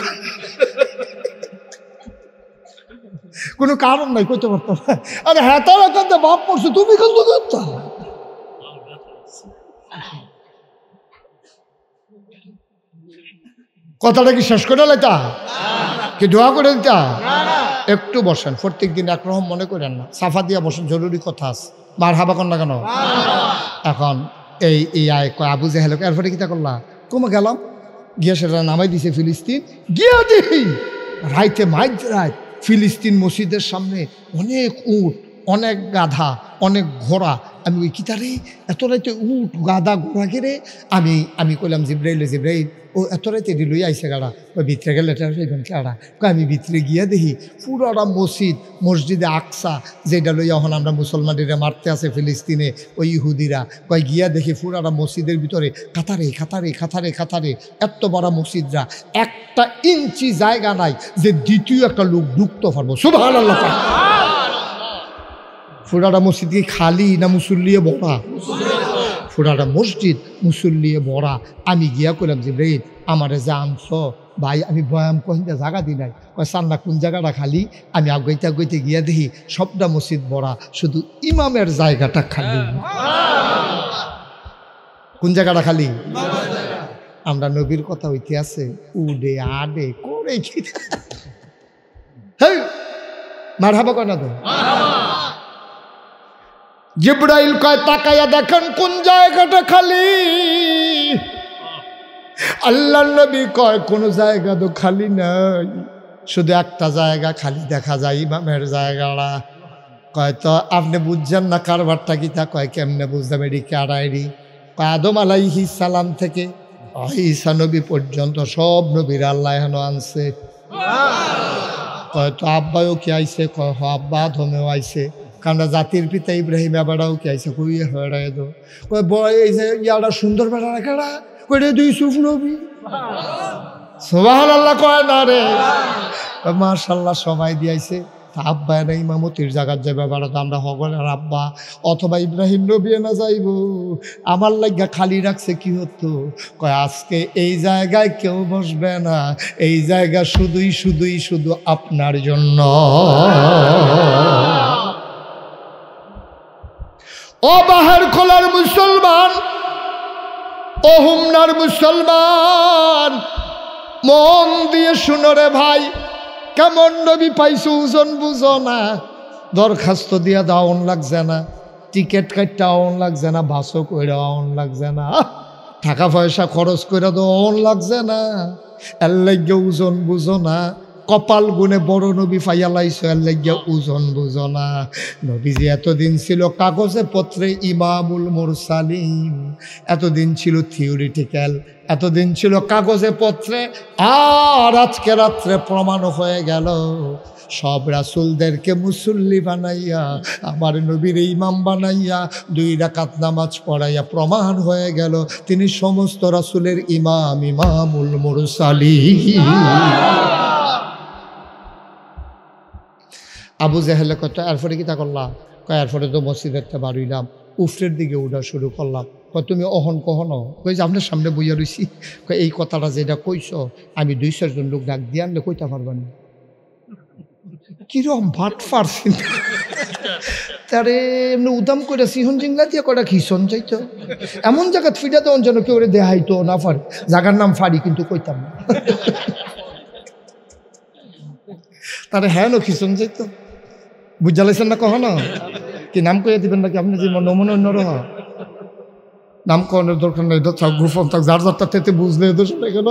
কোনো কারণ নাই, কইতে পারতাম। আরে হ্যাঁ তারা কান্দে বাপ পড়ছে, তুমি কান্দ করতা। কথাটা কি শেষ করে লাইতা? কি দোয়া করে দিতা? একটু বসেন, প্রত্যেক দিন একরকম মনে করেন না, সাফা দিয়া বসেন, জরুরি কথা আছে। মার হাবা কর না কেন? এখন এই আয় কয় আবু জেহেল এরপরে কিতা করলা? কমে গেলাম গিয়া সেটা নামাই দিছে ফিলিস্তিন। গিয়া দেখি রাইতে মাইক রাত ফিলিস্তিন মসজিদের সামনে অনেক উট, অনেক গাধা, অনেক ঘোড়া। আমি ওই কিতারে এত রাইতে উট গাধা ঘোড়া কেড়ে আমি কইলাম জিব্রাইল ও এত রাইতে লই আইসে গাড়া। ওই ভিতরে গেলে কেড়া? আমি ভিতরে গিয়া দেখি পুরাটা মসজিদে আকসা, যেটা লইয়া এখন আমরা মুসলমানেরা মারতে আছে ফিলিস্তিনে ওই ইহুদিরা। কয় গিয়া দেখি পুরাটা মসজিদের ভিতরে কাতারে খাতারে খাতারে খাতারে এত বড় মসজিদরা, একটা ইঞ্চি জায়গা নাই যে দ্বিতীয় একটা লোক ঢুকতে পারবো। সুবহানাল্লাহ। পুরাটা মসজিদ কি খালি না মুসল্লিয়ে ভরা? পুরাটা মসজিদ মুসল্লিয়ে ভরা। আমি গিয়া কইলাম যে রে আমারে যা আনছ ভাই, আমি বয়াম কহিন্দা জায়গা দি নাই। কয় সান্না কোন জায়গাটা খালি? আমি আগাইতে গিয়া দেখি সবটা মসজিদ ভরা, শুধু ইমামের জায়গাটা খালি। কোন জায়গাটা খালি? আমরা নবীর কথা হইতে আছে উডে আডে করে কি মারহাবা কয় না তো? জিব্রাইল কয় তাকাইয়া দেখেন কোন জায়গাটা খালি। আল্লাহর নবী কয় কোন জায়গা তো খালি নাই। শুধু একটা জায়গা খালি দেখা যায় ইমামের জায়গাটা। কয় তো আপনি বুঝছেন না কারবারটা কি? তা কয় কেমনে বুঝলাম এটি কারাইরি? আদম আলাইহিস সালাম থেকে ঈসা নবী পর্যন্ত সব নবীর আল্লাহ এখনো আনছে। কয় তো আব্বাও কি আইছে? কয় আব্বা আদমেও আইছে। কারণ জাতির পিতা ইব্রাহিম আবারও কি আইছে? কই হয়ে দো কয় বয় এই যে ইয়াটা সুন্দর বেড়া রাখাটা কইরে দুই সুফ নবী। সুবহানাল্লাহ কয় না রে? মাশাআল্লাহ সময় দিয়েছে। আব্বা এনে ইমামতির জায়গার যাবে বাড়াতে আমরা হগলের আব্বা অথবা ইব্রাহিম নবী না যাইব। আমার লাগা খালি রাখছে কি হতো? কয় আজকে এই জায়গায় কেউ বসবে না, এই জায়গা শুধু আপনার জন্য। ও বাহার খোলার মুসলমান, ও হুমনার মুসলমান, মন দিয়ে শুনো রে ভাই। কেমন নবী পাইছো ওজন বুঝো না। দরখাস্ত দিয়া দাওন লাগছে না, টিকিট কাটতে আওন লাগছে না, বাসও কইরা আওন লাগছে না, টাকা পয়সা খরচ করে দেওয়ান লাগছে না। এর লাগিয়ে ওজন বুঝো না। কপাল গুনে বড় নবী পাইয়া লাইছো, এর লাগিয়ে ওজন বুঝো না। নবীজি এতদিন ছিল কাগজে পত্রে ইমামুল মুরসালিন, এতদিন ছিল থিওরিটিক্যাল, এতদিন ছিল কাগজে পত্রে। আর আজকে রাত্রে প্রমাণ হয়ে গেল সব রাসূলদেরকে মুসল্লি বানাইয়া আমার নবীর ইমাম বানাইয়া 2 রাকাত নামাজ পড়াইয়া প্রমাণ হয়ে গেল তিনি সমস্ত রাসূলের ইমাম, ইমামুল মুরসালিন। আবু জেহেলে কত এরপরে কি তা করলাম? কয় এরপরে তো মসজিদের তে বাড়িলাম, উফরের দিকে উঠা শুরু করলাম। কয় তুমি অহন কখনো? কই যে আপনার সামনে বইয়া রইছি। কয় এই কথাটা যেটা কইছ আমি 2-4 জন লোক ডাক দিয়ে আনলে কইতে পারবেন না। কিরম ভাট পারছি তারে এমনি উদাম করে সিহন জিংলা দিয়ে কটা খিসন চাইতো এমন জায়গা ফিটা দেওয়ান যেন কেউ দেখাইতো না পারে। জায়গার নাম ফাড়ি কিন্তু কইতাম না। তারে হ্যাঁ নো খিসন চাইতো বুঝা লাইছেন না কখনো? কি নাম কইয়া দিবেন নাকি আপনি? যে নমুনা অন্য রহ নাম কনের দরকার নেই, গ্রুপন থাক যার যারটা তেতে বুঝলে তো শুনে গেল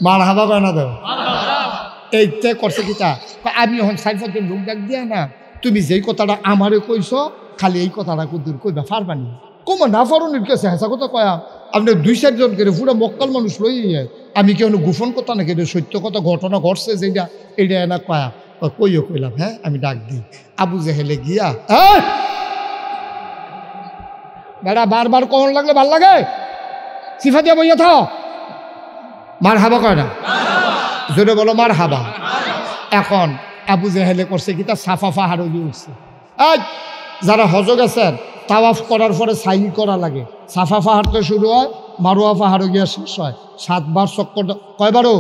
মার হাবা বানা দেও। এইটা করছে কিটা? আমি এখন 4-5 জন লোক ডাক দিয়া না, তুমি যেই কথাটা আমারে কইছ খালি এই কথাটা কুদুর কইবা পারবানি? কমা না পারনের কাছে হেসা কথা কয়া আপনি 2-4 জন করে পুরো মক্কাল মানুষ লই আমি কেউ গোপন কথা নাকি সত্য কথা ঘটনা ঘটছে যেটা এটা না কয়া কইও কইলাম। হ্যাঁ আমি ডাক দিই আবু জেহেলে গিয়া বেড়া বারবার কখন লাগলে ভাল লাগে সিফা দিয়া বইয়া থাও। মার হাবা কয় না, জোরে বলো মার হাবা। এখন আবু জেহেলে করছে কি? তার সাফা পাহাড় দিয়ে উঠছে। যারা হজ গেছেন তাওয়াফ করার পরে সাই করা লাগে। সাফা পাহাড় তো শুরু হয়, মারোয়া পাহাড়ও গিয়া শেষ হয়। 7 বার চক্কর। কয়বারও?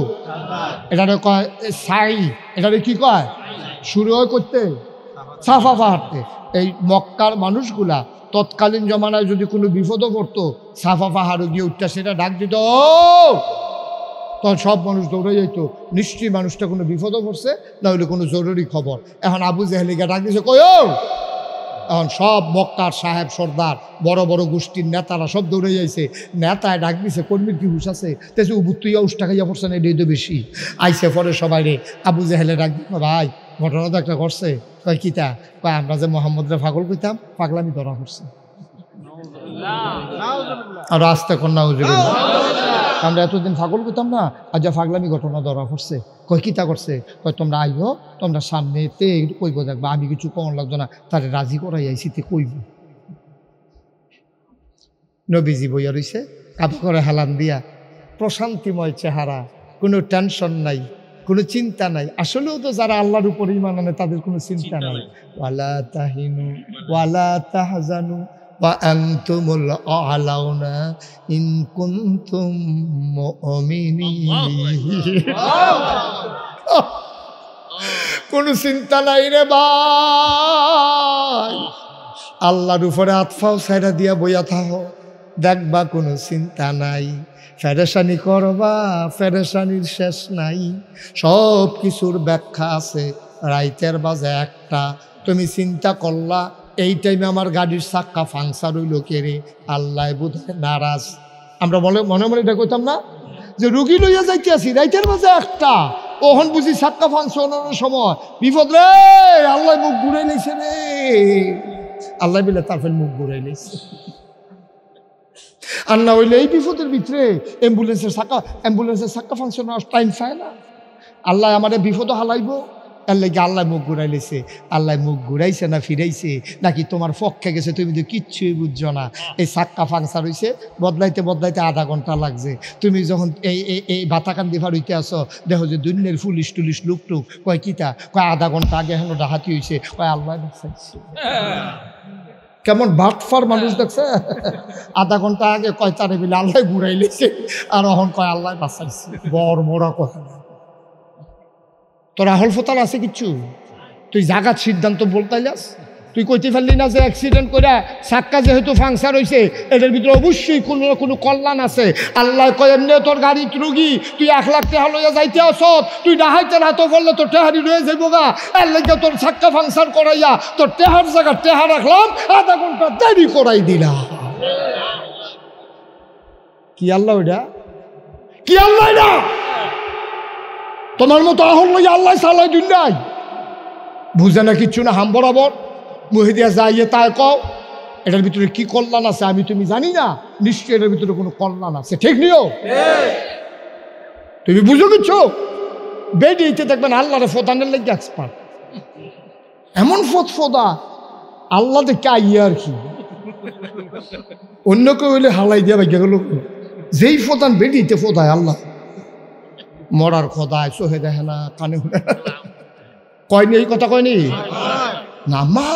এটারে কয় সাই। এটারে কি কয়? শুরু হয় করতে সাফা পাহাড়তে। এই মক্কার মানুষগুলা তৎকালীন জমানায় যদি কোনো বিপদও পড়তো সাফা পাহাড়ও গিয়ে উঠতে সেটা ডাক দিত, তখন সব মানুষ দৌড়ে যেত। নিশ্চয়ই মানুষটা কোনো বিপদও পড়ছে, না হলে কোনো জরুরি খবর। এখন আবু জেহেলিকে ডাক দিয়েছে কই। এখন সব মক্কার সাহেব সর্দার বড় বড় গোষ্ঠীর নেতারা সব দৌড়ে যাইছে। নেতায় ডাক দিছে কর্মীর কি হুশ আছে? তেছে উবুত্তুইয়া উষ্টা খাইয়া পড়ছে না, এটাই তো বেশি আইসে পরে সবাই রে। আবু জেহেলে ডাক দিল ভাই ঘটনা তো একটা ঘটছে। কয় কিতা? কয় আমরা যে মোহাম্মদরে পাগল কইতাম পাগলামি ধরা পড়ছে। আর আস্তে কন্যা আমরা এতদিন পাগল কইতাম না, আজ যা পাগলামি ঘটনা ধরা পড়ছে। কয় কিতা করছে? কয় তোমরা আইও, তোমরা সামনেতে কইব দেখবা, আমি কিছু কম লাগতো না, তারে রাজি করাই আইসিতে কইব। নবীজি বইয়া রইছে কাপ করে হেলান দিয়া, প্রশান্তিময় চেহারা, কোনো টেনশন নাই, কোনো চিন্তা নাই। আসলেও তো যারা আল্লাহর উপর ঈমান আনে তাদের কোনো চিন্তা নাই। ওয়ালা তাহিনু ওয়ালা তাহজানু ওয়া আনতুমুল আ'লাউনা ইন কুনতুম মুমিনিন। কোনো চিন্তা নাই রে ভাই, আল্লাহর উপরে আতফাও ছাইরা দিয়া বইয়া থাকো, দেখবা কোনো চিন্তা নাই। ফেরেশানি করবা, ফেরেশানির শেষ নাই। সব কিছুর ব্যাখ্যা আছে। রাইতের বাজে 1টা, তুমি চিন্তা করলা এই টাইমে আমার গাড়ির চাক্কা ফাংসার হইল কে রে, আল্লাহ বোধহয় নারাজ। আমরা মনে মনে এটা কইতাম না যে রুগী লইয়া যাইতে আসি, রাইতের বাজে 1টা, ওহন বুঝি সাক্কা ফাংশনের সময় বিপদ রে, আল্লাহ মুখ ঘুরাই নিছে রে, আল্লাহ বিলে তারপর মুখ ঘুরাই নিছে। আর না হইলে এই বিপদের ভিতরে অ্যাম্বুলেন্সের সাক্কা ফাংশনের টাইম চায় না। আল্লাহ আমাদের বিপদ হালাইব, তার লাগে আল্লাহ মুখ ঘুরাই লেছে। আল্লাহ মুখ ঘুরাইছে না ফিরাইছে নাকি তোমার পক্ষে গেছে, তুমি তো কিচ্ছুই বুঝছো না। এই চাক্কা ফাংশন হয়েছে, বদলাইতে বদলাইতে আধা ঘন্টা লাগছে। তুমি যখন এই বাতাকান্দি ফার হইতে আসো, দেখো যে দুনিয়ার পুলিশ টুলিশ লুক টুক কয় কিতা, কয় আধা ঘন্টা আগে এখন ডাহাতি হয়েছে, কয় আল্লাহ বাঁচাইছে। কেমন বাটফার মানুষ দেখছে, আধা ঘন্টা আগে কয় তারে বিলে আল্লাহ ঘুরাই লেছে, আর এখন কয় আল্লাহ বাঁচাইছে। বড় মোড়া কথা, তোর আহল ফতাল আছে কিচ্ছু? তুই জাগাত সিদ্ধান্ত বলতাইলাস, তুই কইতে পারলি না যে অ্যাক্সিডেন্ট করে চাক্কা যেহেতু ফাংশন হয়েছে এদের ভিতরে অবশ্যই কোনো না কোনো কল্যাণ আছে। আল্লাহ কয় এমনি তোর গাড়ির রুগী, তুই 1 লাখ টাকা লইয়া যাইতে আসত, তুই ডাহাইতে রাতো বললে তোর টেহারি রয়ে যাইব গা, এর লেগে তোর চাক্কা ফাংশন করাইয়া তোর টেহার জায়গা টেহা রাখলাম, আধা ঘন্টা দেরি করাই দিলাম। কি আল্লাহ ওইটা? কি আল্লাহ এটা? তোমার মতো আহল লইয়া আল্লাহ চালাই দুনিয়ায় বুঝে না কিচ্ছু না। হাম বরাবর মুহে দিয়া যাইয়ে তাই কও এটার ভিতরে কি কল্যাণ আছে আমি তুমি জানি না, নিশ্চয়ই এটার ভিতরে কোনো কল্যাণ আছে। ঠিক নিও, তুমি বুঝো কিচ্ছু? বেডিতে দেখবেন আল্লাহরে ফোদানের লেগে এক্সপার্ট, এমন ফোদা আল্লাহ দেখে আইয়ে আর কি, অন্য কেউ হইলে হালাই দিয়া ভাগ্য গেল। যেই ফোদান বেডিতে ফোদায় আল্লাহ, মরার খোদায় চোহে দেখে না, কানে কয়নি, এই কথা কয়নি না। মা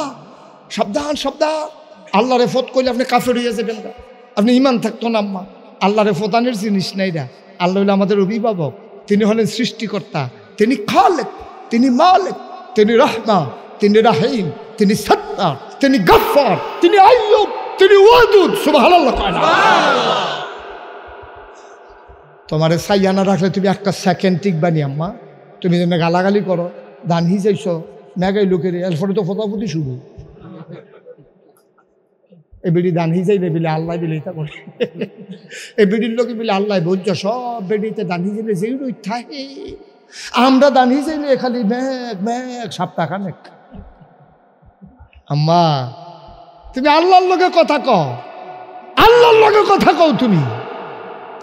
সাবধান সাবধান, আল্লাহ রে ফত করলে আপনি কাফের হইয়া যাবেন না, আপনি ইমান থাকতো না। আম্মা আল্লাহ রে ফতানের জিনিস নাই রা। আল্লাহ হইলে আমাদের অভিভাবক, তিনি হলেন সৃষ্টিকর্তা, তিনি খালেক, তিনি মালিক, তিনি রহমান, তিনি রাহিম, তিনি সত্তার, তিনি গফফার, তিনি আইয়ুব, তিনি ওয়াদুদ। সুবহানাল্লাহ। তোমারে সাইয়ানা রাখলে তুমি একটা সেকেন্ড টিকবানি আম্মা। তুমি যেন গালাগালি করো, দান হিজাইছ মেগাই লোকের, এরপরে তো ফতাফতি শুরু। এই বেড়ি দান হিজাইলে বিলে আল্লাহ বিলে এটা করে, এই বেড়ির লোকে বিলে আল্লাহ বলছ সব বেড়িতে দান হিজাইলে যেই রই থাকে। আমরা দান হিজাইলে খালি মেঘ মেঘ সাপ্তাহ খানেক। আম্মা তুমি আল্লাহর লগে কথা কও, আল্লাহর লগে কথা কও। তুমি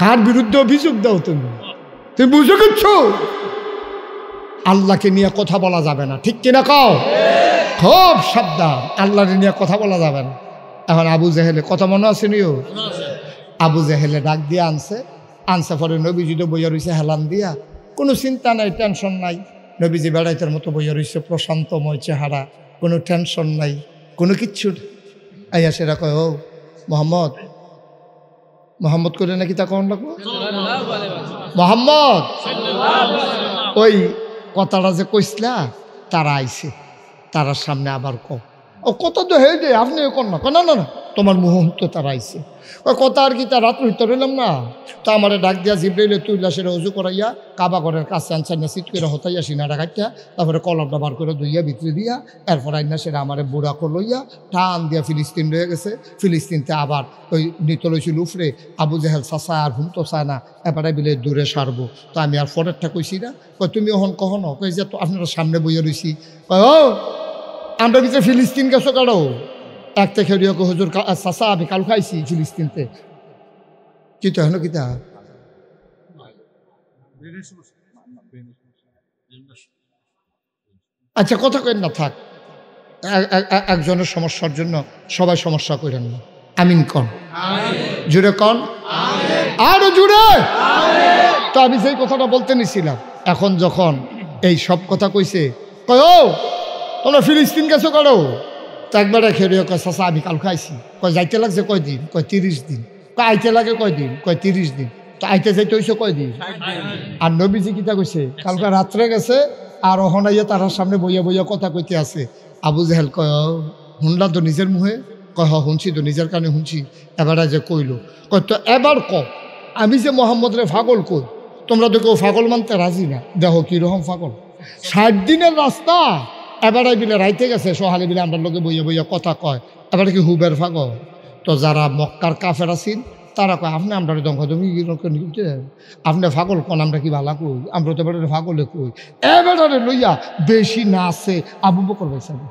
কার বিরুদ্ধে অভিযোগ দাও? তুমি বুঝো কিচ্ছু? আল্লাহকে নিয়ে কথা বলা যাবে না, ঠিক কিনা কও? খুব সাবধান, আল্লাহকে নিয়ে কথা বলা যাবে না। এখন আবু জেহেলে কথা মনে আছে নিও? আবু জেহেলে ডাক দিয়ে আনছে পরে নবীজি তো বইয়া রয়েছে হেলান দিয়া, কোনো চিন্তা নাই, টেনশন নাই। নবীজি বেড়াইতের মতো বইয়া রয়েছে, প্রশান্তময় চেহারা, কোনো টেনশন নাই, কোনো কিচ্ছু। আইয়া সেরা কয়, ও মোহাম্মদ, মোহাম্মদ করে নাকি তা কখন লাগবো? মোহাম্মদ, ওই কথাটা যে কইসলা তারা আইছে, তারার সামনে আবার কত তো হে যে আপনি কর না, না না না তোমার মুহূর্ত তারা আইছে। ওই কথা আর কি, তার রাত হইতে রইলাম না, তো আমার ডাক দিয়া জিব্রাইলে তুইলা সেটা উজু করাইয়া কাবা ঘরের কাছে আনছে না, সিট করে হতাইয়া সিনাটা কাটিয়া তারপরে কলমটা বার করে ধুইয়া ভিতরে দিয়া এরপর আইনা সেটা আমার বুড়া লইয়া টান দিয়া ফিলিস্তিন রয়ে গেছে। ফিলিস্তিনতে আবার ওই নিত লইছিল উফরে, আবু জেহেল চাচা আর হুম তো চায় না, এবারে বিলে দূরে সারবো। তো আমি আর পরেরটা কইছি না, কই তুমি ওহন কখনো কই যে তো আপনারা সামনে বইয়া রইছি, কয় ও আমরা ভিতরে ফিলিস্তিন গেছো কারো এক থেকে হুজুর চাচা আমি কাল খাইছি ফিলিস্তিনতে। কি তো হেন কিতা আচ্ছা কথা কেন না থাক, একজনের সমস্যার জন্য সবাই সমস্যা করেন না। আমিন কন, জুড়ে কন, আরো জুড়ে। তো আমি সেই কথাটা বলতে নিছিলাম, এখন যখন এই সব কথা কইছে, কয় ও তোমরা ফিলিস্তিন গেছো কারো, তো একবারে খেয়ে কয় চাচা আমি কাল খাইছি। কয় যাইতে লাগছে কয়দিন? কয় 30 দিন। কয় আইতে লাগে কয়দিন? কয় 30 দিন। তো আইতে যাইতে হয়েছে কয়দিন? আর নবীজি কিতা কইছে? কালকে রাত্রে গেছে আর অহনাইয়া তার সামনে বইয়া বইয়া কথা কইতে আছে। আবু জেহেল কয় শুনলা তো নিজের মুহে? কয় হ শুনছি তো, নিজের কানে শুনছি। এবারে যে কইল, কয় তো এবার ক আমি যে মোহাম্মদ রে পাগল কই, তোমরা তো কেউ পাগল মানতে রাজি না। দেখো কিরকম পাগল, 60 দিনের রাস্তা এবারে বিলে রাইতে গেছে, সোহালি বিলে আমরা লোকে বইয়া বইয়া কথা কয়, এবারে কি হুবের পাগল? তো যারা মক্কার কাফের আছেন তারা কয় আপনি আমরা দঙ্কা তুমি আপনি ফাগল কোন আমরা কি ভালা কই আমরা তো বেটারে ফাগলে কই এ বেটারে লইয়া বেশি না আছে আবু বকর ভাই সাহেব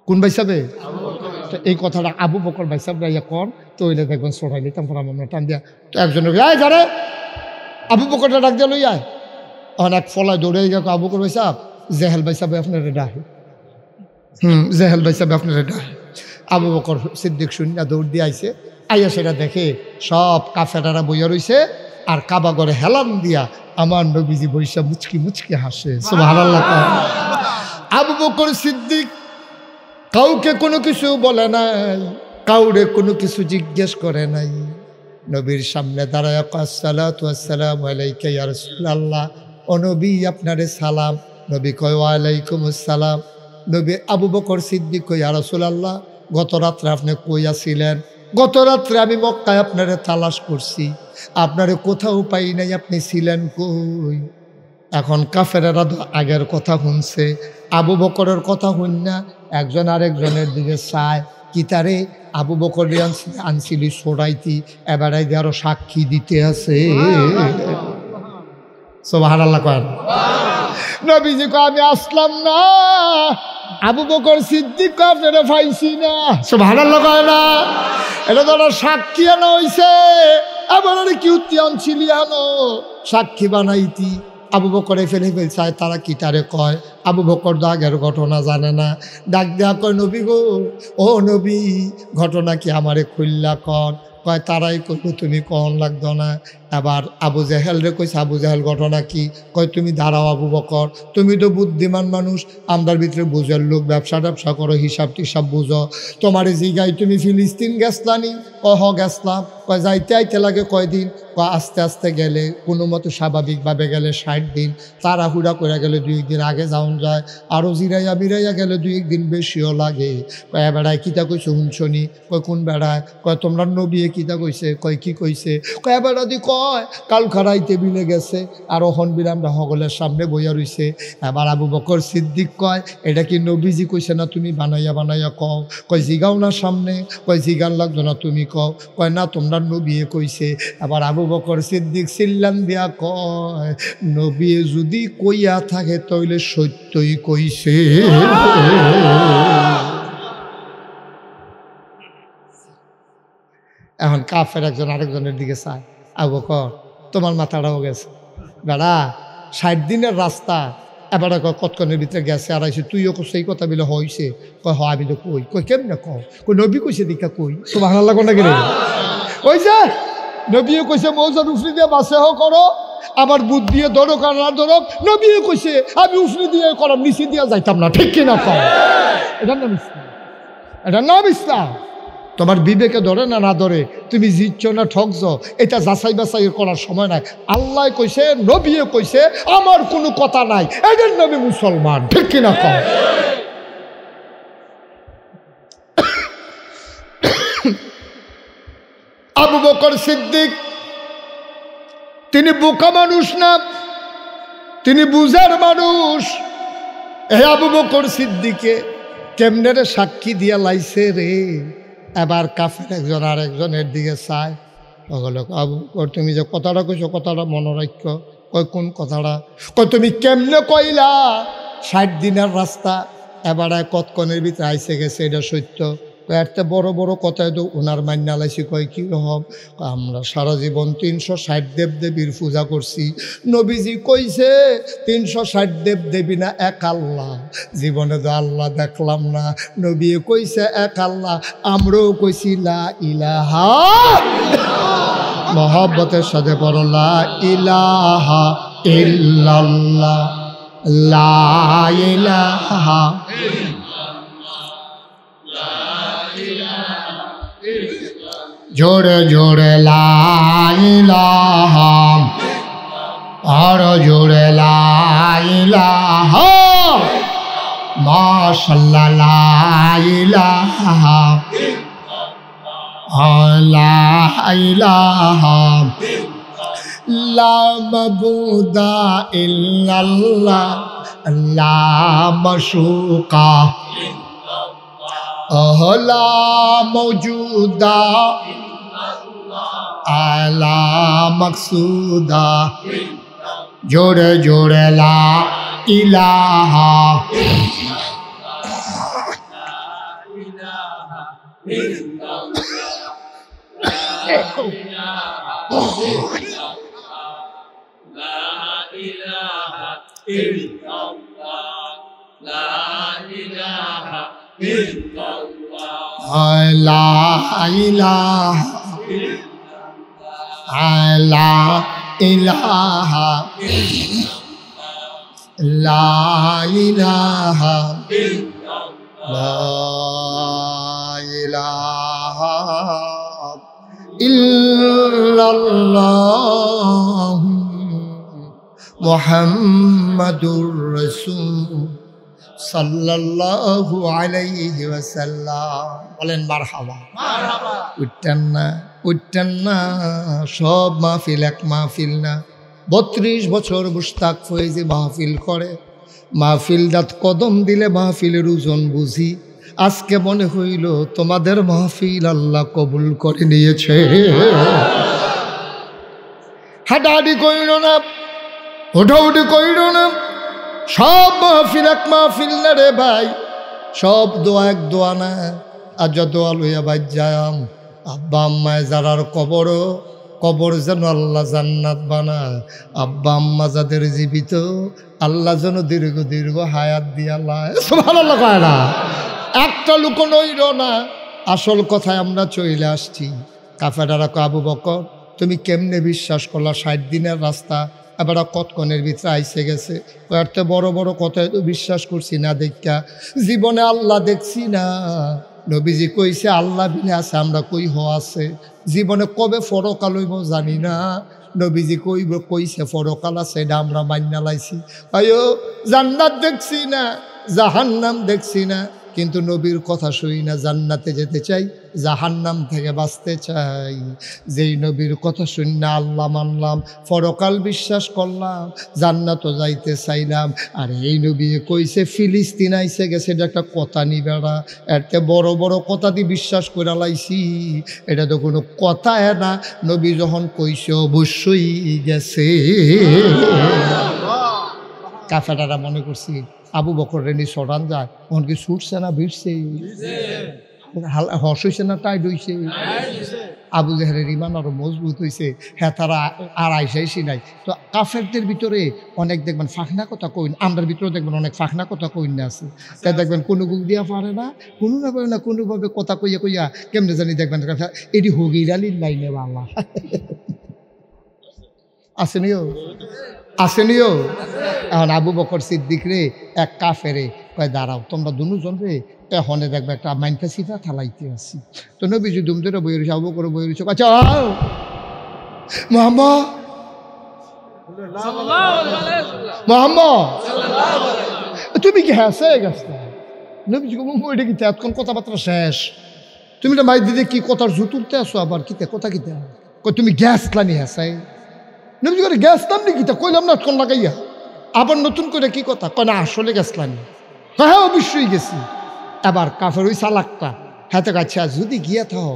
কোন ভাই সাহেব এই কথাটা আবু বকর ভাই সাহেব ইয়া কর তো ওইলে দেখবেন সরাই নিতাম পর আমরা টান দিয়া তো একজনের যারে আবু বকরটা ডাক দিয়া লইয়া অনেক ফলায় দৌড়ে গেল আবু বকর ভাই সাহেব জেহেল ভাই সাহেব আপনার ডাকে জেহেল ভাই সাহেব আপনার ডাকে আবু বকর সিদ্দিক শূন্য দৌড় দিয়ে আইছে আইয়া সেটা দেখে সব কাফেরারা বইয়া রইছে আর কাবা ঘরে হেলান দিয়া আমার নবীজি বৈশা মুচকি মুচকি হাসে সুবহানাল্লাহ। আবু বকর সিদ্দিক কাউকে কোনো কিছু বলে নাই, কাউরে কোনো কিছু জিজ্ঞেস করে নাই, নবীর সামনে দাঁড়ায় আসসালাতু ওয়াসসালামু আলাইকা ইয়া রাসূলুল্লাহ, ও নবী আপনারে সালাম। নবী কয় ওয়ালাইকুম আসসালাম। নবী আবু বকর সিদ্দিক কয় ইয়া রাসূলুল্লাহ গত রাত্রে আপনি কই আছিলেন? গত রাত্রে আমি মক্কায় আপনারে তালাশ করছি, আপনারে কোথাও পাই নাই, আপনি ছিলেন কই? এখন কাফেরেরা আগের কথা শুনছে, আবু বকরের কথা শুন না একজন আরেকজনের দিকে চায় কি তারে আবু বকর আনছিলি সরাইতি এবারে আরো সাক্ষী দিতে আছে। সুবহানাল্লাহ কয় নবীজি কয় আমি আসলাম না, আবু বকর সিদ্দিক আপনারা পাইছি না। সুবহানাল্লাহ কয় না, এটা তো সাক্ষী আনা হইছে, আবার কি উত্তি আনছিলি আনো সাক্ষী বানাইতি। আবু বকরে ফেলে ফেলছে, তারা কি তারে কয়? আবু বকর আগের ঘটনা জানে না, ডাক দেয়া কয় নবী গো, ও নবী ঘটনা কি আমারে খুললা কর? কয় তারাই করবো, তুমি কন লাগতো না। আবার আবু জেহেল রে কইছে, আবু জেহেল ঘটনা কি? কয় তুমি দাঁড়াও আবু বকর, তুমি তো বুদ্ধিমান মানুষ, আমরার ভিতরে বুঝের লোক, ব্যবসা ট্যাবসা করো, হিসাব টিসাব বুঝো, তোমার জিগাই তুমি ফিলিস্তিন গেছলানি? কহ গেছলাম। কয় যাইতে আইতে লাগে কয়দিন? কয় আস্তে আস্তে গেলে কোনো মতো স্বাভাবিকভাবে গেলে 60 দিন, তাড়াহুড়া করে গেলে 2 দিন আগে যাওন যায়, আরও জিরাইয়া বিরাইয়া গেলে 2 দিন বেশিও লাগে। কয় বেড়ায় কিতা কইছে শুনছনি? কয় কোন বেড়ায়? কয় তোমরা নবী কিতা কইছে? কয় কি কইছে? কয় বেড়া দি কয় কাল খারাইতে বিলে গেছে আর ওহন বিরামরা হগলের সামনে বইয়া রইছে। এবার আবু বকর সিদ্দিক কয় এটা কি নবীজি কইছে না তুমি বানাইয়া বানাইয়া কও? কয় জিগাও না সামনে। কয় জিগান লাগতো না, তুমি কও। কয় না তোমরা নবী কইছে। আবার আবু বকর সিদ্দিক চিল্লান দিয়া কয় নবী যদি কইয়া থাকে তাইলে সত্যই কইছে। এখন কাফের একজন আরেকজনের দিকে চায়, আবু বকর তোমার মাথাটাও গেছে বেড়া, 60 দিনের রাস্তা, এবার কতক্ষণের ভিতরে গেছে আর আইসে, তুইও সেই কথা বলে হয়েছে? কয় হ আমি তো কই। কই কেমনে কও? কই নবী কইছে দীক্ষা কই। সুবহানাল্লাহ কোন নাকি রে? ওই যে নবীও কইছে মৌজার উফরি দিয়ে বাসে হো করো, আবার বুধ দিয়ে ধরো কার না ধরো, নবীও কইছে আমি উফরি দিয়ে করম, নিচে দিয়ে যাইতাম না, ঠিক কিনা কও? এটার নাম ইসলাম, এটার নাম ইসলাম। তোমার বিবেকে ধরে না না ধরে, তুমি জিতছ না ঠকছ, এটা যাচাই বাছাই করার সময় নাই। আল্লাহ কইছে, নবীও কইছে, আমার কোনো কথা নাই, এদের নবী মুসলমান, ঠিক কিনা কও? আবু বকর সিদ্দিক তিনি বোকা মানুষ না, তিনি বুঝার মানুষ। এই আবু বকর সিদ্দিকে কেমনে রে সাক্ষী দিয়া লাইছে রে। এবার কাফের একজন আরেকজনের দিকে চায়, আবু বকর তুমি যে কথাটা কইছো কথাটা মনে রাখ। কয় কোন কথাটা? কয় তুমি কেমনে কইলা 60 দিনের রাস্তা এবার কতক্ষণের ভিতরে আইসে গেছে, এটা সত্য? একটা বড় বড় কথায় তো ওনার মান্না লাইছি। কয় কি রকম? আমরা সারা জীবন 360 দেবদেবীর পূজা করছি, নবীজি কইছে 360 দেবদেবী না এক আল্লাহ, জীবনে তো আল্লাহ দেখলাম না, নবী কইছে এক আল্লাহ, আমরাও কইছি লা ইলাহা, মহব্বতের সাথে পড়ো লা ইলাহা ইল্লাল্লাহ, লা ইলাহা। জোরে জোরে লা ইলাহা, আর জোরে লা ইলাহা, মাশাআল্লাহ লা ইলাহা, লা ইলাহা, লা মাবুদা ইল্লাল্লাহ, লা মাশুকা লা মৌজুদা আলা মাকসুদা জোরে জোরে লা ইলাহা লা ইলাহা লা ইলাহা লা ইলাহা ইল্লাল্লাহ মুহাম্মাদুর রাসূল সাল্লাল্লাহু আলাইহি ওয়াসাল্লাম। বলেন মারহাবা। উঠতেন না সব মাহফিল এক মাহফিল না। 32 বছর মুশতাক ফয়েজি মাহফিল করে, মাহফিল দাঁত কদম দিলে মাহফিলের ওজন বুঝি। আজকে মনে হইল তোমাদের মাহফিল আল্লাহ কবুল করে নিয়েছে। হাঁটাহাঁটি কইল না, ওঠাউঠি কইল না, সব মাহফিল এক মাহফিল না রে ভাই, সব দোয়া এক দোয়া না। আর যত আলুয়া বাই যাম আব্বা আম্মায় যারার কবর যেন আল্লাহ জান্নাত বানায়। আব্বা আম্মা যাদের জীবিত আল্লাহ যেন দীর্ঘ হায়াত দিয়ে আল্লাহ সুবহানাল্লাহ কয় না। একটা লোক নইল না। আসল কথায় আমরা চলে আসছি। কাফেরারা কয় আবু বকর তুমি কেমনে বিশ্বাস করলা 60 দিনের রাস্তা এবার কতক্ষণের ভিতরে আইসে গেছে। এত বড় বড় কথায় তো বিশ্বাস করছি না দেখা, জীবনে আল্লাহ দেখছি না। নবীজি কইছে আল্লাহ বিনে আছে, আমরা কই আছে। জীবনে কবে ফরকাল হইব জানি না, নবীজি কইছে ফরকাল আছে, এটা আমরা মান্না লাইছি। আয়ো জান্নাত দেখছি না, জাহান্নাম দেখছি না, কিন্তু নবীর কথা শুই না। জান্নাতে যেতে চাই, জাহান্নাম থেকে বাঁচতে চাই। যেই নবীর কথা শুনি না আল্লাহ মানলাম, ফরকাল বিশ্বাস করলাম, জান্নাতও যাইতে চাইলাম। আর এই নবী কইছে ফিলিস্তিন আইসে গেছে, এটা একটা কথা নি বেড়া। এতে বড় বড় কথা দিয়ে বিশ্বাস করে লাইছি, এটা তো কোনো কথা না। নবী যখন কইছে অবশ্যই গেছে। কাফেরারা মনে করছি আবু বকর রেনি সরান যায়, ওখান কি ছুটছে না ভিড়ছে, হর্ষ হয়েছে না টাইট হয়েছে। আবু জাহেলের ইমান আরো মজবুত হয়েছে। হ্যাঁ তারা আর আইসাইছি নাই। তো কাফেরদের ভিতরে অনেক দেখবেন ফাঁকনা কথা কইন, আমরার ভিতরে দেখবেন অনেক ফাঁকনা কথা কইন না আছে। তাই দেখবেন কোনো বুক দিয়া পারে না, কোনো না পারে না, কোনোভাবে কথা কইয়া কেমনে জানি দেখবেন এটি হগিরালির লাইনে বাংলা আসেনিও আসেনিও। এখন আবু বকর সিদ্দিক রে এক কাফেরে কয় দাঁড়াও তোমরা দুজন রে, এখনে দেখবে একটা মাইনকা সিফা থালাইতে আসি। তো নবীজি দুম ধরে বই রয়েছে, আবু বকর বই রয়েছে, আচ্ছা মোহাম্মদ তুমি কি হ্যাঁ গেছে? নবীজি ওইটা কি এতক্ষণ কথাবার্তা শেষ, তুমি এটা মাই দিদি কি কথার জুতুরতে আসো আবার কিতে কথা কিতে তুমি গ্যাস লানি হ্যাঁ নবীজি করে গ্যাস নাম নি কিতা কইলাম না কোন লাগাইয়া আবার নতুন করে কি কথা কয় না আসলে গ্যাস লানি। হ্যাঁ অবশ্যই গেছি। এবার কাফের ওই চালাকটা হাতে কাছে যদি গিয়া থাও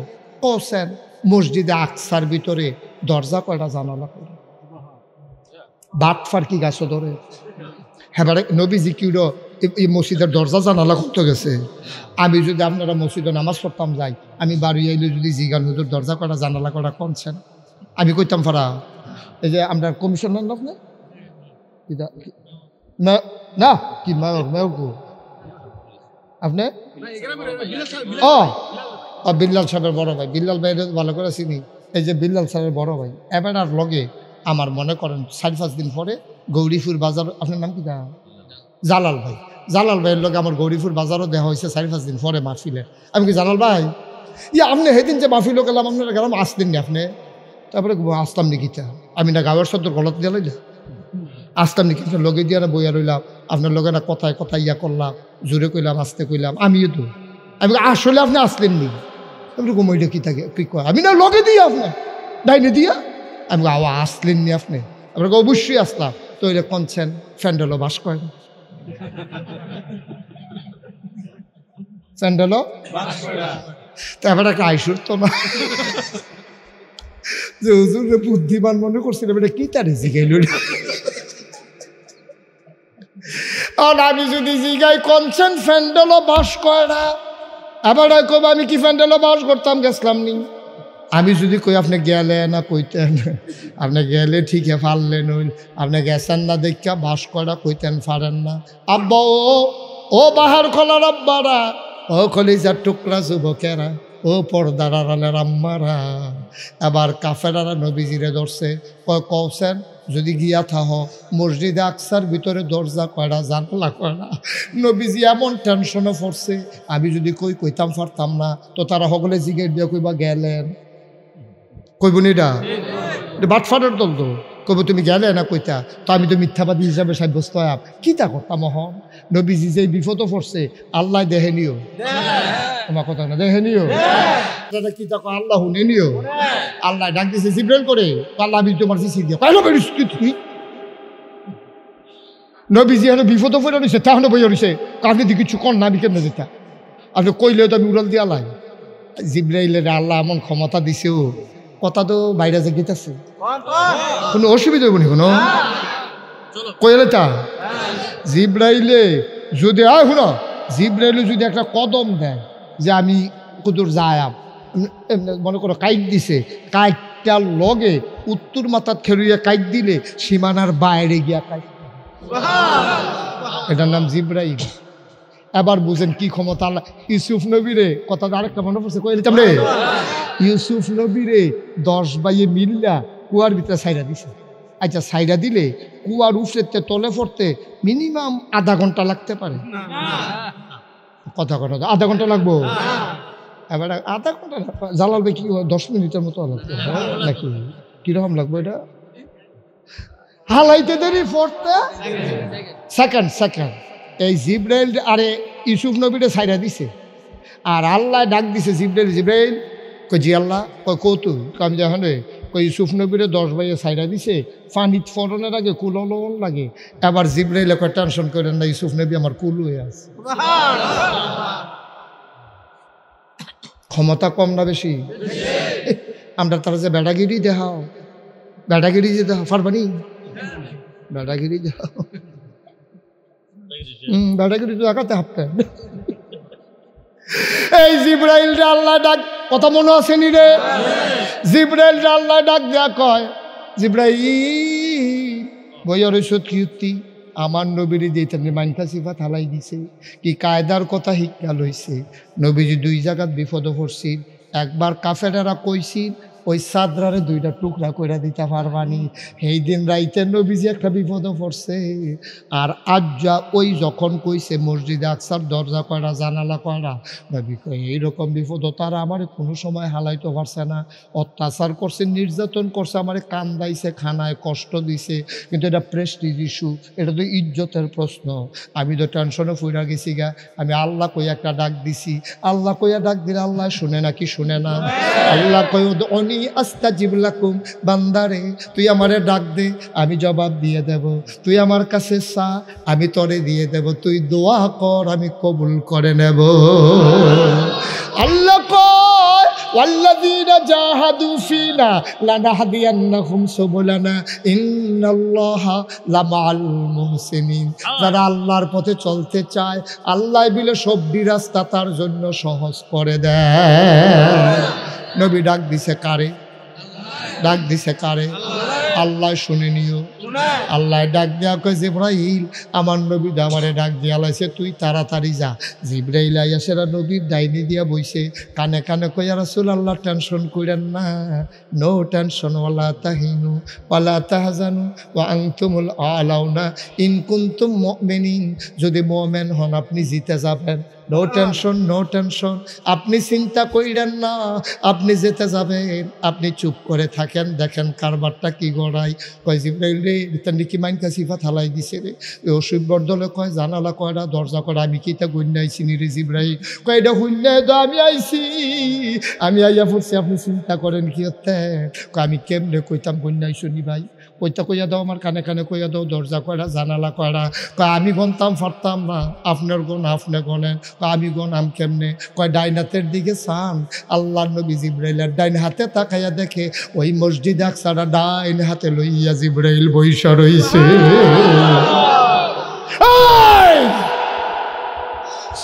ও স্যার মসজিদে আকসার ভিতরে দরজা কয়টা জানালা করে বাটফার কি গাছ ধরে। হ্যাঁ নবীজি কি এই মসজিদের দরজা জানালা করতে গেছে। আমি যদি আপনারা মসজিদে নামাজ পড়তাম যাই, আমি বাড়ি আইলে যদি জিগান হুজুর দরজা কয়টা জানালা কয়টা কোনছেন, আমি কইতাম ফারা এই যে আমরা কমিশনার লোক না কি মেয়র গো আপনি বিল্লাল সাহেবের বড় ভাই, বিল্লাল ভাই ভালো করে চিনি। এই যে বিল্লাল সাহেবের বড় ভাই এবার আর লগে আমার মনে করেন 4-5 দিন পরে গৌরীপুর বাজার, আপনার নাম কি জালাল ভাই, জালাল ভাইয়ের লগে আমার গৌরীপুর বাজারও দেওয়া হয়েছে 4-5 দিন পরে মাহফিলে। আমি কি জালাল ভাই আপনি সেদিন যে মাহফিলও গেলাম আপনারা গেলাম আসতেন নি আপনি, তারপরে আসতাম নি কিতা আমি না গাঁয়ের শব্দ গলত দিয়ে লইলাম আসতাম নি কিন্তু লগে দিয়ে না বইয়া রইলাম আপনার লগে না কথায় কথা ইয়া করলাম, জোরে কইলাম আসতে কইলাম, আমিও তো আমি আসলে আপনি আসলেন নি তারপরে ঘুমাইটা কি থাকে কি কয় আমি না লগে দিয়ে আপনার ডাইনে দিয়া আমি আসলেন নি আপনি, আপনাকে অবশ্যই আসলাম। তো এটা কনছেন ফ্যান্ডেলও বাস করেন, ফ্যান্ডেলও তারপরে একটা আইসুর তো না যে হুজুরে বুদ্ধিমান মনে করছিলাম, এটা কি তারে জিগাইল। আর আমি যদি জিগাই কনসেন্ট ফ্যান্ডেলও বাস করে না, আবার কব আমি কি ফ্যান্ডেলও বাস করতাম, গেছিলাম নি। আমি যদি কই আপনি গেলে না কইতেন, আপনি গেলে ঠিকই পারলেন, আপনি গেছেন না দেখা বাস করা কইতেন পারেন না। আব্বা ও বাহার খোলার আব্বারা, ও কলিজার টুকরা যুবকেরা, ও পর্দার আড়ালের আম্মারা, আবার কাফেরারা নবীজিরে ধরছে, কওছেন যদি গিয়া থাহ মসজিদে আকসার ভিতরে দরজা কয়টা জানলা কয়টা। নবীজি এমন টেনশনে পড়ছে, আমি যদি কইতাম পারতাম না, তো তারা সকলে জিজ্ঞেস দিয়ে কইবা গেলেন, কইবনি এটা বাটফাটের দল তো, কইব তুমি গেলে না কইতা, তো আমি তো মিথ্যাবাদী হিসাবে সাব্যস্ত হলাম, কি তা করতাম মহন। নবীজি যে বিপদও পড়ছে আল্লাহ দেখে নিও, তোমার কথা না দেখে নিও, কি তা আল্লাহ শুনে নিও। আল্লাহ ডাক দিছে জিব্রাইল করে, আল্লাহ আমি তোমার চিঠি দিয়ে তুই নবীজি এখন বিপদও পড়ে রয়েছে, তাহলে বইয়া রয়েছে, আপনি তো কিছু কর না, আমি কেমনে যেতা, আপনি কইলেও তো আমি উড়াল দিয়া লাই। জিব্রাইলের আল্লাহ এমন ক্ষমতা দিছেও, কথা তো বাইরে যে গীতাছে, কোনো অসুবিধা হইব নি কোনো, কইলে তা জিব্রাইলে যদি শুনো, জিব্রাইলে যদি একটা কদম দেয় যে আমি কুদুর যায়াম, মনে করো কাইট দিছে, কাইটটার লগে উত্তর মাথার খেলুইয়া কাইট দিলে সীমানার বাইরে গিয়া কাইট, এটার নাম জিব্রাইল। এবার বুঝেন কি ক্ষমতা আল্লাহ। ইউসুফ নবীরে কথা আরেকটা মনে পড়ছে, কইলে তামরে ইউসুফ নবীরে 10 বাইয়ে মিল্লা কুয়ার ভিতরে সাইরা দিছে। আচ্ছা সাইরা দিলে কুয়ার উফরেতে তলে পড়তে মিনিমাম আধা ঘন্টা লাগতে পারে, কথা আধা ঘন্টা লাগবো। এবার আধা ঘন্টা জ্বালালবে কি 10 মিনিটের মতো লাগবে নাকি, কিরকম লাগবে এটা হালাইতে দেরি পড়তে সেকেন্ড। এই জিব্রাইল আরে ইউসুফ নবীরে সাইরা দিছে, আর আল্লাহ ডাক দিছে জিব্রাইল কই জি আল্লাহ, কই কৌতুক আমি যখন কই ইউসুফ নবীরে 10 বাইয়ে সাইরা দিছে, পানিত ফোরনের আগে কুলন লাগে। এবার জিব্রাইল কই টেনশন করেন না, ইউসুফ নবী আমার কুল হয়ে আছে। ক্ষমতা কম না বেশি? আমরা তারা যে বেড়াগিরি দেখাও, বেড়াগিরি যে দেখাও পারবানি, বেড়াগিরি দেখাও, বেড়াগিরি তো দেখাতে হাঁটতে। এই জিব্রাইল আল্লাহ ডাক, কথা মনে আছে নি রে? জিব্রাইল আল্লাহ ডাক দেয়া কয়, জিব্রাইল বইয়ার সত্যি আমার নবীর দিতে মাইনকা সিফাত হালাই দিছে, কি কায়দার কথা শিক্ষা লইছে। নবীজি 2 জায়গাত বিপদ পড়ছিল, একবার কাফেরেরা কইছিল ওই সাদরারে 2টা টুকরা কইরা দিতে পারবানি, সেই দিন রাইতে নবীজি একটা বিপদ পড়ছে। আর আজ যা ওই যখন কইছে মসজিদে আকসার দরজা কয়টা জানালা কয়টা, নবী কই এইরকম বিপদ তারা আমার কোনো সময় হালাইতে পারছে না, অত্যাচার করছে, নির্যাতন করছে, আমার কান্দাইছে, খানায় কষ্ট দিছে, কিন্তু এটা প্রেস্টিজ ইস্যু, এটা তো ইজ্জতের প্রশ্ন। আমি তো টেনশনে ফুইরা গেছি গা, আমি আল্লাহ কই একটা ডাক দিছি, আল্লাহ কইয়া ডাক দিলে আল্লাহ শুনে না কি শুনে না? আল্লাহ কই আস্তাজিব লাকুম, বান্দারে তুই আমারে ডাক দে আমি জবাব দিয়ে দেব, তুই আমার কাছে চা আমি তরে দিয়ে দেব, তুই দোয়া কর আমি কবুল করে নেব। আল্লাহ কয় ওয়াল্লাযীনা জাহাদু ফিনা লানাহদিয়ান্নাহুম সুবুলানা ইন্নাল্লাহা লামাআল মুহসিনিন। যারা আল্লাহর পথে চলতে চায় আল্লাহ বিলে সব রাস্তা তার জন্য সহজ করে দেয়। নবী ডাক দিছে কারে? ডাক দিছে কারে? আল্লাহ শুনে নিও। আল্লাহ ডাক দেয়া কয় জিব্রাইল আমার নবী আমারে ডাক দিয়া লাইছে, তুই তাড়াতাড়ি যা। জিব্রাইল আইয়া সেরা নবীর ডাইনি দিয়া বইছে, কানে কানে কইয়া রাসূলুল্লাহ টেনশন কইরেন না, নো টেনশন, ওয়ালা তাহিনু ওয়ালা তাহজানু ওয়া আনতুমুল আলাউনা ইন কুনতুম মুমিনিন। যদি মুমিন হন আপনি জিতে যাবেন, নো টেনশন নো টেনশন, আপনি চিন্তা কইরেন না, আপনি যেতে যাবেন, আপনি চুপ করে থাকেন, দেখেন কারবারটা কি গড়াই। কয় জিব্রাইল রে তান্ডি কি মাইনকা সিফাত হালাই দিছে রে? ওই অসুখ বর্দলে কয় জানালা কয়টা দরজা কয়টা, আমি কি তা গুণ আইছি নি রে জিব্রাইল? কয় এটা হুন্নে তো আমি আইছি, আমি আইয়া পড়ছি, আপনি চিন্তা করেন কি হতে? আমি কেমনে কইতাম গুণ আইসো নি ভাই? কইতা কইয়া দাও, আমার কানে কানে কইয়া দাও, দরজা কয়টা, জানালা কয়টা? কয় আমি গনতাম পারতাম না, আপনার গন আপনি গনেন। আমি গনাম কেমনে? কয় ডাইন হাতের দিকে চান, আল্লাহর নবী জিবরাইলের ডাইন হাতে তাকাইয়া দেখে ওই মসজিদ আকসাটা ডাইন হাতে লইয়া জিবরাইল বইসা রইছে।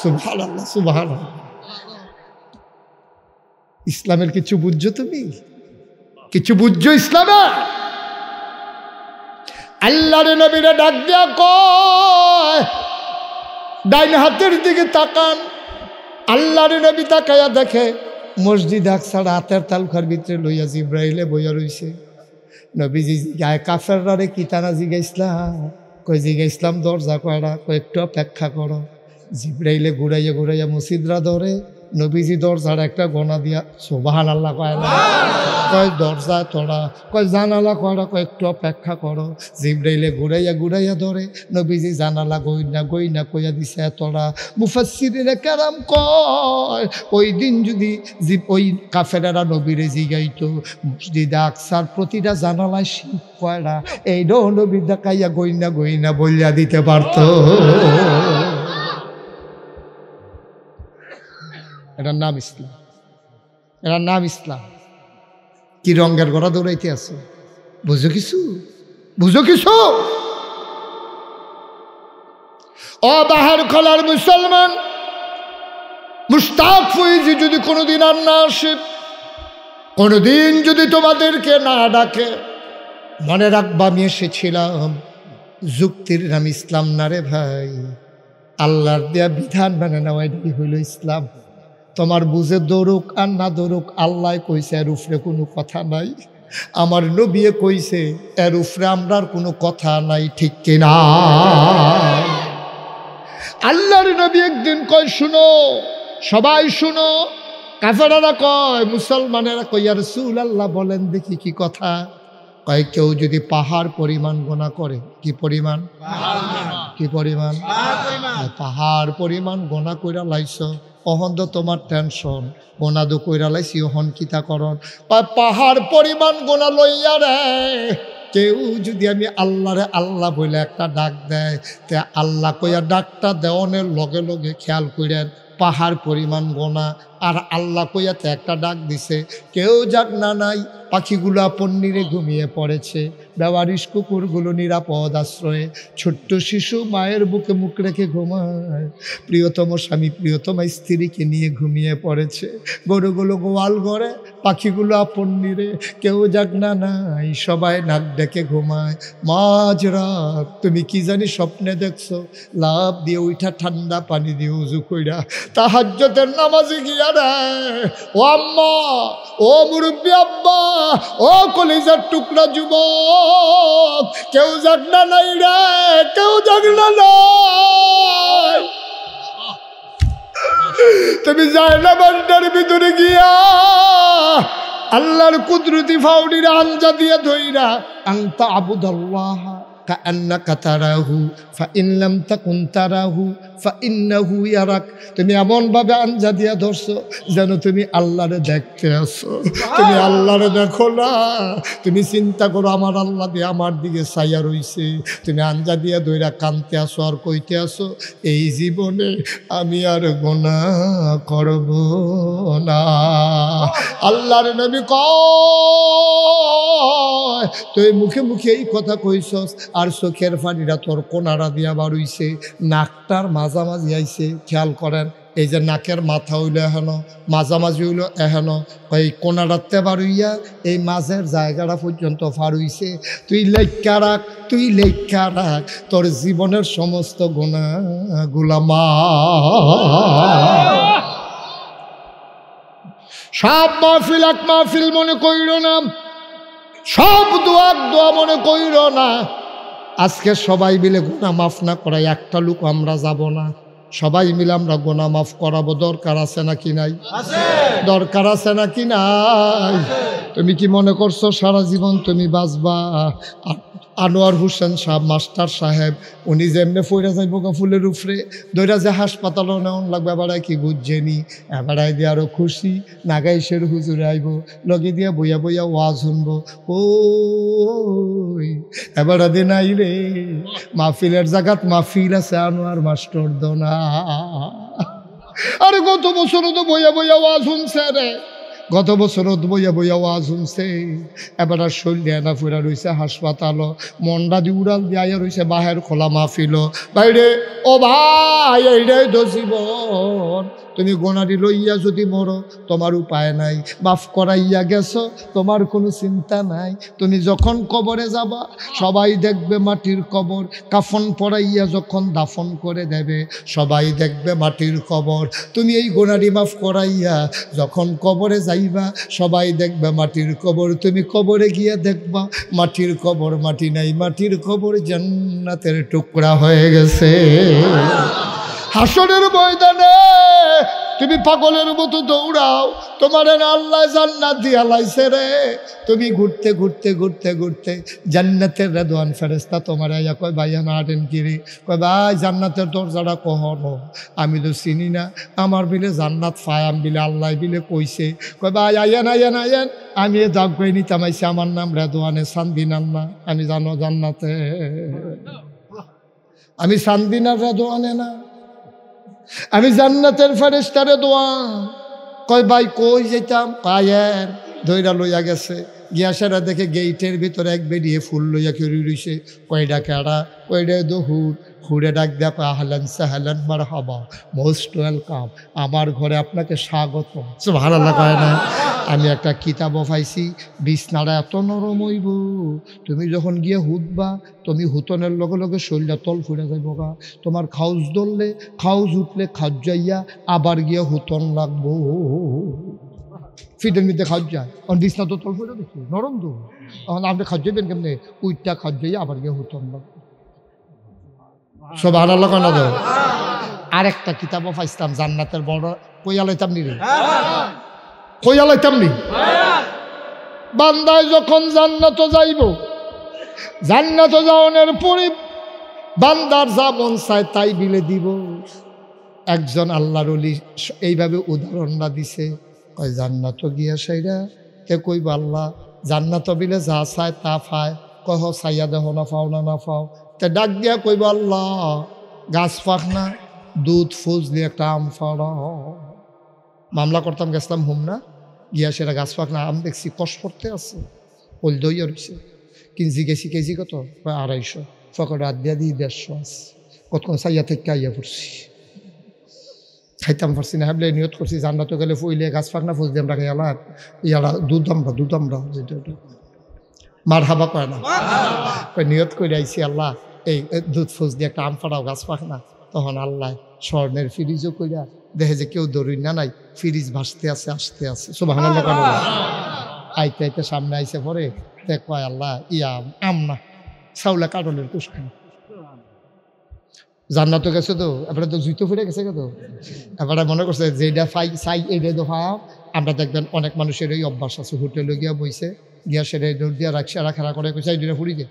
সুবহানাল্লাহ, সুবহানাল্লাহ। ইসলামের কিছু বুঝছো? তুমি কিছু বুঝছো ইসলামে? আল্লাহর নবীরে ডাক দিয়া কয় ডাইন হাতের দিকে তাকান। আল্লাহর নবী তাকাইয়া দেখে মসজিদ আকসার হাতের তালুকার ভিতরে লইয়া জিবরাইলে বইয়া রইছে। নবীজি গায়ে কাফেররা রে কি তারা জিগাইছিলাম? কই জিগাইছিলাম দরজা কয়টা? কয় একটু অপেক্ষা করো। জিবরাইলে ঘুরাইয়া ঘুরাইয়া মসজিদরা ধরে নবীজি দরজার একটা গোনা দিয়া সুবহানাল্লাহ কয় না? কয় দরজা তোরা, কয় জানালা কয়টা? কয় একটু অপেক্ষা করো। জিবরাইলে ঘুরাইয়া ঘুরাইয়া ধরে নবীজি জানালা গইনা গইনা কইয়া দিছে তোরা। মুফাসসিরিনে কেরাম কয় ওই দিন যদি ওই কাফেরেরা নবীরে জিগাইতো মসজিদ আকসার প্রতিটা জানালায় শিব কয়টা, এইটাও নবী দেখাইয়া গইনা গইনা বলিয়া দিতে পারতো। এটার নাম ইসলাম, এটার নাম ইসলাম। কি রঙের গড়া দৌড়াইতে আছে? বুঝো কিছু? বুঝো কিছু? ও বাহার খোলার মুসলমান, মুশতাক ফৈজি যদি কোনোদিন আর না আসে, কোনোদিন যদি তোমাদেরকে না ডাকে, মনে রাখবা আমি এসেছিলাম যুক্তির নাম ইসলাম না রে ভাই। আল্লাহর দেয়া বিধান মানে নেওয়াই হইল ইসলাম। তোমার বুঝে দৌড়ুক আর না দৌড়ুক, আল্লাহ কইছে এর উপরে কোনো কথা নাই, আমার নবী কইছে এর উপরে আমরার কোনো কথা নাই, ঠিক কিনা? আল্লাহর নবী একদিন কয় শুনো, সবাই শুনো। কাফেরেরা কয়, মুসলমানেরা কয় ইয়া রাসূলুল্লাহ বলেন দেখি কি কথা? কয় কেউ যদি পাহাড় পরিমাণ গোনা করে, কি পরিমাণ? কি পরিমাণ? পাহাড় পরিমাণ গোনা কইরা লাইছ, অহন তো তোমার টেনশন, গোনা দো কইরা লাইছি অহন কিতা করন? পাহাড় পরিমাণ গোনা লইয়া রে কেউ যদি আমি আল্লাহরে আল্লাহ বলে একটা ডাক দেয়, তে আল্লাহ কইয়া ডাকটা দেওয়ানের লগে লগে খেয়াল করেন পাহাড় পরিমাণ গোনা, আর আল্লাহ কইয়াতে একটা ডাক দিছে। কেউ যাক না নাই, পাখিগুলো পন্নিরে ঘুমিয়ে পড়েছে, বেওয়ারিশ কুকুরগুলো নিরাপদ আশ্রয়ে, ছোট্ট শিশু মায়ের বুকে মুখ রেখে ঘুমায়, প্রিয়তম স্বামী প্রিয়তমা স্ত্রীকে নিয়ে ঘুমিয়ে পড়েছে, গরুগুলো গোয়াল ঘরে, পাখিগুলো পন্নিরে, কেউ যাক না নাই, সবাই নাক ডেকে ঘুমায়। মাঝরাত তুমি কি জানি স্বপ্নে দেখছো, লাভ দিয়ে উঠা ঠান্ডা পানি দিয়ে উজু কইরা তাহাজ্জুদের নামাজে গিয়া রে, ও আম্মা, ও মুরব্বী আব্বা, ও কলিজার টুকরা যুবক, কেউ যাক না নাই রে, কেউ যাক না নাই। তুমি যায় না বান্দার ভিতরে গিয়া আল্লাহর কুদরতি ফাউনির আঞ্জা দিয়ে ধইরা আনতা আবুদাল্লাহ কাআন্নাকা তারাহু ফাইন লাম তাকুন তারাহু ফাইন্নাহু ইয়ারাক। তুমি এমনভাবে আঞ্জা দিয়া ধরছো যেন তুমি আল্লাহরে দেখতে আসো, তুমি আল্লাহরে দেখো না। তুমি চিন্তা করো আমার আল্লাহ দিয়ে আমার দিকে ছাইয়া রইছে, তুমি আঞ্জা দিয়া ধইরা কানতে আসো আর কইতে আসো এই জীবনে আমি আর গুনাহ করব না। আল্লাহর নবী কয় তুই মুখে মুখে এই কথা কইছস আর চোখের পানিটা তোর কোনারা দিয়া বাড়ইছে, নাকটার মাঝামাঝি আইছে। খেয়াল করেন, এই যে নাকের মাথা হইলো এহেন, মাঝামাঝি হইলো এহেন, এই কোনারাতে বাড়ইয়া এই মাঝের জায়গাটা পর্যন্ত ফাড়ইছে। তুই লেখা রাখ, তুই লেখা রাখ, তোর জীবনের সমস্ত গুনাহগুলা মাফ। সব মাহফিল এক মাহফিল মনে কইর না, সব দোয়া দোয়া মনে কইর না। আজকে সবাই মিলে গুনাহ মাফ না করাই একটা লোক আমরা যাব না, সবাই মিলে আমরা গুনাহ মাফ করাবো। দরকার আছে নাকি নাই? দরকার আছে নাকি নাই? তুমি কি মনে করছো সারা জীবন তুমি বাঁচবা? আনোয়ার হোসেন সাহেব মাস্টার সাহেব উনি যেমনে ফইরা যাইব গা ফুলের উপরে দইরা যে হাসপাতালও নেওয়ান লাগবে, এবারাই কি বুঝছেনি, এবারাই দিয়ে আরো খুশি নাগাইশের হুজুরে আইব লগে দিয়া বইয়া বইয়া ওয়াজ শুনবো। ও এবার দিন আই রে মাহফিলের জায়গাত মাহফিল আছে আনোয়ার মাস্টার দোনা। আরে গত বছরও তো বইয়া বইয়া ওয়াজ শুনছে রে, গত বছরও বইয়া বইয়া ওয়াজ শুনছে, এবার আর শরীর এনা ফুরা রয়েছে হাসপাতাল, মন্ডা দি উড়াল দিয়া রয়েছে বাহের খোলা মাহফিল। বাইরে ও ভাই এইটাই তো জীবন, তুমি গোনারি লইয়া যদি মরো তোমার উপায় নাই, মাফ করাইয়া গেছো তোমার কোনো চিন্তা নাই। তুমি যখন কবরে যাবা সবাই দেখবে মাটির কবর, কাফন পরাইয়া যখন দাফন করে দেবে সবাই দেখবে মাটির কবর। তুমি এই গোনারি মাফ করাইয়া যখন কবরে যাইবা সবাই দেখবে মাটির কবর, তুমি কবরে গিয়ে দেখবা মাটির কবর মাটি নাই, মাটির কবর জান্নাতের টুকরা হয়ে গেছে। হাসরের ময়দানে তুমি পাগলের মতো দৌড়াও, তোমার আল্লাহ জান্নাত দিয়া লাইছে রে। তুমি ঘুরতে ঘুরতে ঘুরতে ঘুরতে জান্নাতের রেদওয়ান ফেরেশতা তোমার আইয়া কয় ভাইয়া না আটেন কিরে, কয় ভাই জান্নাতের দরজাটা কহনো, আমি তো চিনি না, আমার বিলে জান্নাত ফায়াম বিলে আল্লাহ বিলে কইছে। কয় ভাই আইয়ান আইয়ান আইয়ান, আমি এ দাগ করে নিতাম আইসি, আমার নাম রেদওয়ানে সান্দিনার না, আমি জানো জান্নাতে আমি সান্দিনার রেদওয়ানে না, আমি জান্নাতের ফেরেশতারে দোয়ান। কয় ভাই কই যেতাম, পায়ের ধইরা লইয়া গেছে, গিয়া সেরা দেখে গেইটের ভিতরে এক বেরিয়ে ফুল লইয়া খেয়ে রইছে। কয়টা কেড়া, কয়টা দহুর, হুড়ে ডাক দেখ আহলান সাহলান মারহাবা, মোস্ট ওয়েলকাম, আমার ঘরে আপনাকে স্বাগত। সুবহানাল্লাহ কয় না? আমি একটা কিতাবও পাইছি, বিছনাটা এত নরম হইব, তুমি যখন গিয়ে হুতবা তুমি হুতনের লগে লগে শরীরটা তল ফুরে যাইব গা, তোমার খাউজ ধরলে খাউজ উঠলে খাজ যাইয়া আবার গিয়ে হুতন লাগবো। ফিটের মধ্যে খাজ যায়, কারণ বিছনা তো তল ফুরে দেখি নরম তো, তখন আপনি খাজ যাইবেন কেমনি, উইটটা খাজ যাইয়া আবার গিয়ে হুতন লাগবো। সুবহানাল্লাহ কেন দাও? আর একটা কিতাবও পাইছিলাম জান্নাতের বড়, কইয়া লাইতাম নি রে, কইয়া লাইতাম নি। বান্দায় যখন জান্নাত যাইব, জান্নাত যাওয়ানোর পরে বান্দার যা মন চায় তাই বিলে দিব। একজন আল্লাহর ওলি এইভাবে উদাহরণটা দিছে, কয় জান্নাত গিয়া সাইরা তে কইব আল্লাহ জান্নাত বিলে যা চায় তা পায়, কহ চাইয়া দেহ না পাও না না পাও, তে ডাক দিয়া কইব আল্লাহ গাছ পাক না দুধ ফুজলি একটা আম ফাড়াও। মামলা করতাম গেছিলাম হুমনা, গিয়া সেটা গাছ পাক না আম দেখছি কষ করতে আছে, ওল দইয়া রয়েছে, কিনছি গেছি কেজি কত, 250, ফকর রাত দিয়া দিই 150 আছে, কতক্ষণ চাইয়া থেকে আইয়া পড়ছি, খাইতাম পারছি না, হাবলে নিয়ত করছি জান্নাত গেলে ফুইলে গাছ পাক না ফুজ দিয়ে আমরা খাইয়ালাম, ইয়ারা দুধ আমরা যেটা মার হাবা কয় না, নিয়ত করে আইছি আল্লাহ এই দুধ ফুজ দিয়ে একটা আম ফাড়াও গাছ পাক না। তখন আল্লাহ স্বর্ণের ফ্রিজও কইরা দেখে যে কেউ দরুই না নাই, ফ্রিজ ভাসতে আছে আসতে আছে। সুবহানাল্লাহ কেন? আইতে আইতে সামনে আইসে পরে দেখ কয় আল্লাহ ইয়া আম না চাউলা কাটলের কুসখান। জান্নাত গেছে তো, এবারে তো জুতো ফুটে গেছে তো, এবারে মনে করছে যেটা চাই এইটা তো পাও। আমরা দেখবেন অনেক মানুষের এই অভ্যাস আছে, হোটেলে গিয়া বইছে, গিয়া সেটা দৌড় দিয়া রাখা খেলা করে কইছে এই দুটা ফুড়ি দে,